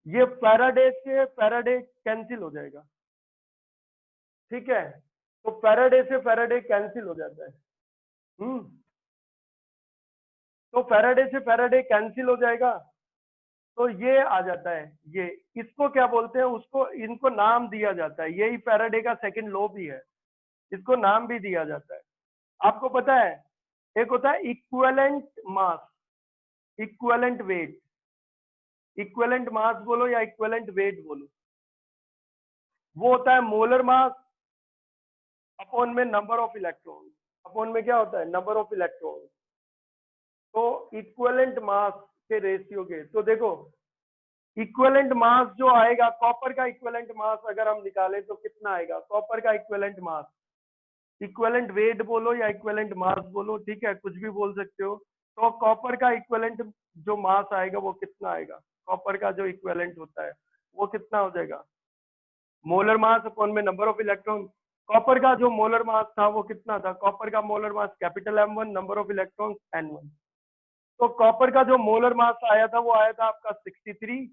ये फैराडे से फैराडे कैंसिल हो जाएगा, ठीक है। तो फैराडे से फैराडे कैंसिल हो जाता है, तो फैराडे से फैराडे कैंसिल हो जाएगा, तो ये आ जाता है, ये इसको क्या बोलते हैं, उसको इनको नाम दिया जाता है, यही फैराडे का सेकंड लॉ भी है, इसको नाम भी दिया जाता है। आपको पता है एक होता है equivalent mass, equivalent weight, equivalent mass बोलो या इक्विवेलेंट वेट बोलो, वो होता है मोलर मास अपॉन में नंबर ऑफ इलेक्ट्रॉन, अपॉन में क्या होता है नंबर ऑफ इलेक्ट्रॉन। तो इक्विवेलेंट मास के रेशियो के, तो देखो इक्विवेलेंट मास जो आएगा, कॉपर का इक्विवेलेंट मास अगर हम निकालें तो कितना आएगा, कॉपर का इक्विवेलेंट मास, इक्विवेलेंट वेट बोलो या इक्विवेलेंट मास बोलो, ठीक है कुछ भी बोल सकते हो। तो कॉपर का इक्विवेलेंट जो मास आएगा वो कितना आएगा, कॉपर का जो इक्विवेलेंट होता है वो कितना हो जाएगा मोलर मास अपॉन में नंबर ऑफ इलेक्ट्रॉन। कॉपर का जो मोलर मास था वो कितना था, कॉपर का molar mass capital M1, number of electron N1। तो कॉपर का जो मोलर मास आया था वो आया था आपका 63,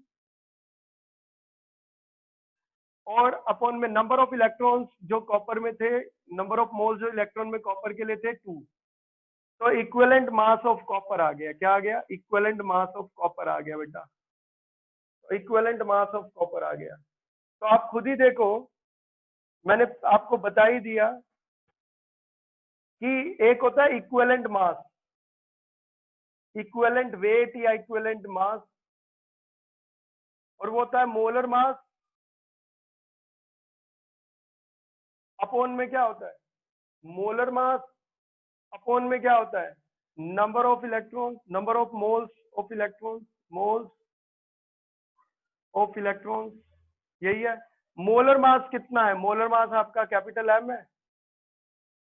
और अपॉन में नंबर ऑफ इलेक्ट्रॉन्स जो कॉपर में थे, नंबर ऑफ मोल्स जो इलेक्ट्रॉन में कॉपर के लिए थे 2। तो इक्विवेलेंट मास ऑफ कॉपर आ गया, क्या आ गया इक्विवेलेंट मास ऑफ कॉपर आ गया बेटा, इक्विवेलेंट मास ऑफ कॉपर आ गया। तो आप खुद ही देखो, मैंने आपको बता ही दिया कि एक होता है इक्विवेलेंट मास, इक्विवेलेंट वेट या इक्विवेलेंट मास, और वो होता है मोलर मास अपॉन में क्या होता है मोलर मास अपॉन में क्या होता है number of electron, number of moles of electron, moles of electron, यही है। मोलर मास कितना है? मोलर मास आपका कैपिटल M है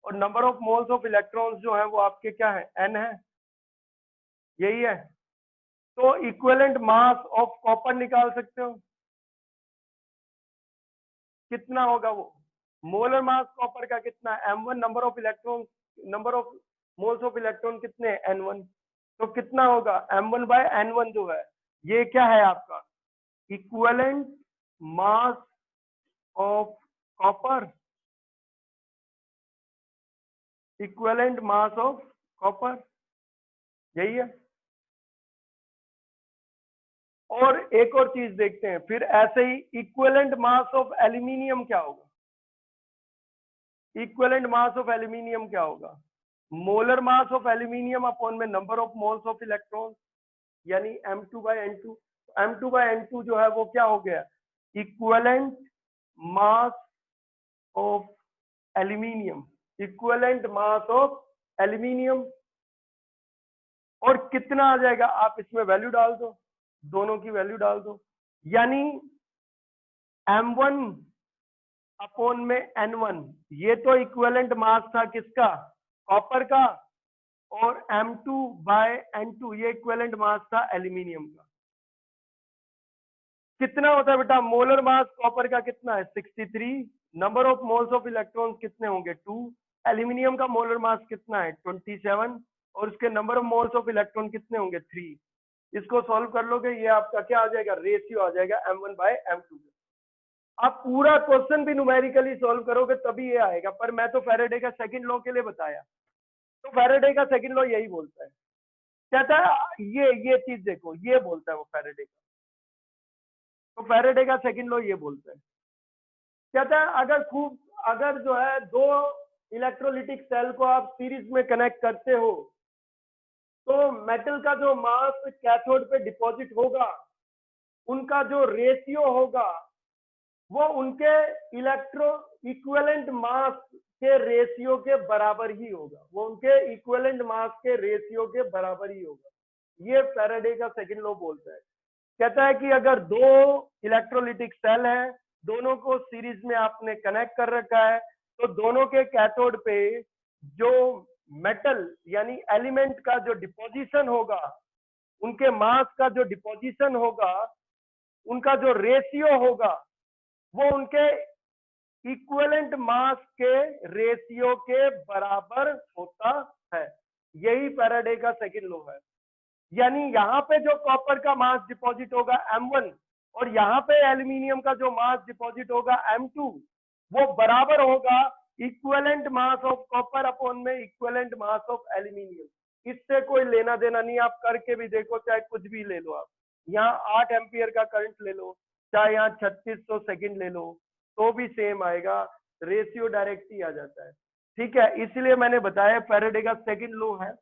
और number of moles of electrons जो है वो आपके क्या है? N है, यही है। तो इक्विवेलेंट मास ऑफ कॉपर निकाल सकते हो, कितना होगा वो? मोलर मास कॉपर का कितना है? M1, number of electron, number of moles of electron कितने हैं? N1। तो कितना होगा? M1 बाय N1 जो है ये क्या है आपका? Equivalent mass of copper, equivalent mass of copper, यही है। और एक और चीज देखते हैं फिर ऐसे ही, इक्विवेलेंट मास ऑफ एल्यूमिनियम क्या होगा? इक्विवेलेंट मास ऑफ एल्यूमिनियम क्या होगा? Molar mass of aluminium upon में number of moles of electron, यानी M2 bye N2। M2 bye N2 जो है वो क्या हो गया? Equivalent mass of aluminium, equivalent mass of aluminium. और कितना आ जाएगा? आप इसमें वैल्यू डाल दो, दोनों की वैल्यू डाल दो, यानी M1 अपॉन में N1, ये तो इक्विवेलेंट मास था किसका? कॉपर का। और M2 बाय N2 ये इक्विवेलेंट मास था एल्यूमिनियम का। कितना होता है बेटा? मोलर मास कॉपर का कितना है? 63। Number of moles of electrons कितने होंगे? 2। एल्यूमिनियम का मोलर मास कितना है? 27। और उसके number of moles of electron कितने होंगे? 3। इसको सॉल्व कर लोगे, ये आपका क्या आ जाएगा? रेशियो आ जाएगा M1 बाय M2। आप पूरा क्वेश्चन भी न्यूमेरिकली सॉल्व करोगे तभी ये आएगा, पर मैं तो फैराडे का सेकंड लॉ के लिए बताया। तो फैराडे का सेकंड लॉ यही बोलता है, कहता है ये चीज देखो, ये बोलता है वो फैराडे का। तो फैराडे का सेकंड लॉ ये बोलता है, कहता है अगर जो है दो इलेक्ट्रोलिटिक सेल को आप सीरीज में कनेक्ट करते हो तो मेटल का जो मास कैथोड पे डिपॉजिट होगा उनका जो रेशियो होगा वो उनके इलेक्ट्रो इक्विवेलेंट मास के रेशियो के बराबर ही होगा, वो उनके इक्विवेलेंट मास के रेशियो के बराबर ही होगा। ये फैराडे का सेकंड लॉ बोलता है। कहता है कि अगर दो इलेक्ट्रोलिटिक सेल हैं, दोनों को सीरीज में आपने कनेक्ट कर रखा है, तो दोनों के कैथोड पे जो मेटल यानी एलिमेंट का जो डिपोजिशन होगा, उनके मास का जो डिपोजिशन होगा, उनका जो रेशियो होगा, वो उनके इक्विवेलेंट मास के रेशियो के बराबर होता है। यही फैराडे का सेकंड लॉ है। यानी यहाँ पे जो कॉपर का मास डिपॉजिट होगा M1 और यहाँ पे एल्यूमिनियम का जो मास डिपॉजिट होगा M2, वो बराबर होगा equivalent mass of copper upon में इक्विवेलेंट मास ऑफ एल्यूमिनियम। इससे कोई लेना देना नहीं, आप करके भी देखो, चाहे कुछ भी ले लो, आप यहाँ 8 एम्पियर का करंट ले लो, चाहे यहाँ 3600 सेकंड ले लो, तो भी सेम आएगा, रेशियो डायरेक्ट ही आ जाता है। ठीक है, इसलिए मैंने बताया फैराडे का सेकंड लॉ है।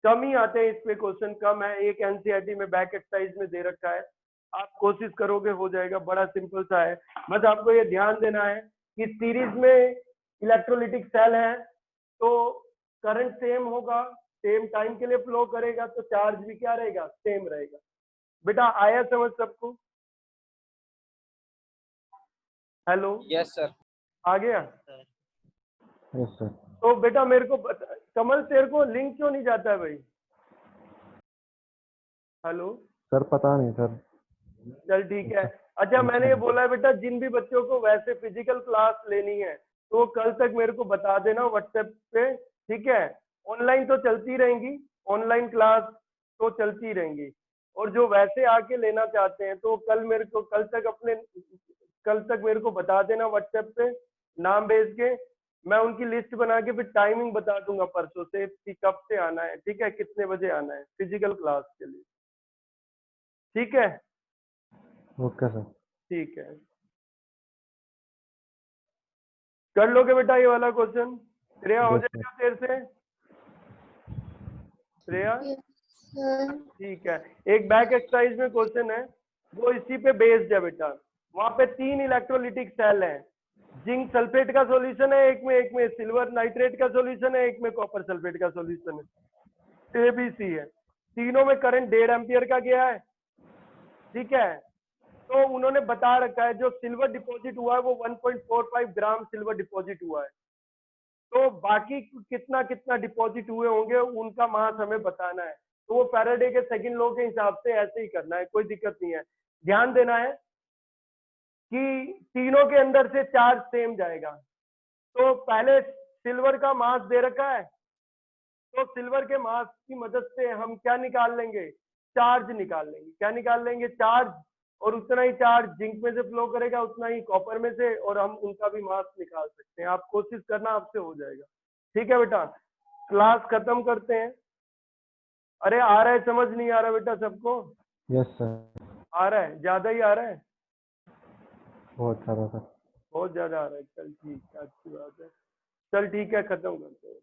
कम ही आते हैं इस पे क्वेश्चन, कम है। एक एनसीईआरटी में बैक एक्सरसाइज में दे रखा है, आप कोशिश करोगे हो जाएगा, बड़ा सिंपल सा है। बस आपको ये ध्यान देना है कि सीरीज में इलेक्ट्रोलिटिक सेल है तो करंट सेम होगा, सेम टाइम के लिए फ्लो करेगा, तो चार्ज भी क्या रहेगा? सेम रहेगा। बेटा आया समझ सबको? Hello, yes sir. आ गया? Yes sir. तो बेटा मेरे को कमल तेरे को लिंक क्यों नहीं जाता है भाई? हेलो सर पता नहीं सर। चल ठीक है। अच्छा मैंने ये बोला है बेटा, जिन भी बच्चों को वैसे फिजिकल क्लास लेनी है तो वो कल तक मेरे को बता देना व्हाट्सएप पे, ठीक है? ऑनलाइन तो चलती रहेंगी, ऑनलाइन क्लास तो चलती रहेंगी, और जो वैसे आके लेना चाहते हैं तो कल तक मेरे को बता देना व्हाट्सएप पे, नाम भेज के मैं उनकी लिस्ट बना के फिर टाइमिंग बता दूंगा परसों से कि कब से आना है, ठीक है? कितने बजे आना है फिजिकल क्लास के लिए, ठीक है? Okay sir. ठीक है, कर लोगे बेटा ये वाला क्वेश्चन? श्रेया हो Yes, जाएगा तेरे से? श्रेया ठीक है। एक बैक एक्सरसाइज में क्वेश्चन है, वो इसी पे बेस्ड है बेटा। वहां पे 3 इलेक्ट्रोलिटिक सेल हैं, जिंक सल्फेट का सॉल्यूशन है एक में सिल्वर नाइट्रेट का सॉल्यूशन है, एक में कॉपर सल्फेट का सॉल्यूशन है, ABC है। तीनों में करंट 1.5 एम्पियर का गया है, ठीक है? तो उन्होंने बता रखा है जो सिल्वर डिपॉजिट हुआ है वो 1.45 ग्राम सिल्वर डिपॉजिट हुआ है। तो बाकी कितना कितना डिपॉजिट हुए होंगे उनका मास हमें बताना है। तो वो फैराडे के सेकंड लॉ के हिसाब से ऐसे ही करना है, कोई दिक्कत नहीं है। ध्यान देना है कि तीनों के अंदर से चार्ज सेम जाएगा। तो पहले सिल्वर का मास दे रखा है, तो सिल्वर के मास की मदद से हम क्या निकाल लेंगे, चार्ज निकाल लेंगे। क्या निकाल लेंगे, चार्ज। और उतना ही चार्ज जिंक में से फ्लो करेगा, उतना ही कॉपर में से, और हम उनका भी मास निकाल सकते हैं। आप कोशिश करना, आपसे हो जाएगा। ठीक है बेटा, क्लास खत्म करते हैं। अरे आ रहा है, समझ नहीं आ रहा बेटा सबको? Yes sir. आ रहा है, ज्यादा ही आ रहा है, बहुत ज़्यादा सर। बहुत ज्यादा आ रहा है। चल ठीक है, अच्छी बात है। चल ठीक है, खत्म करते हैं।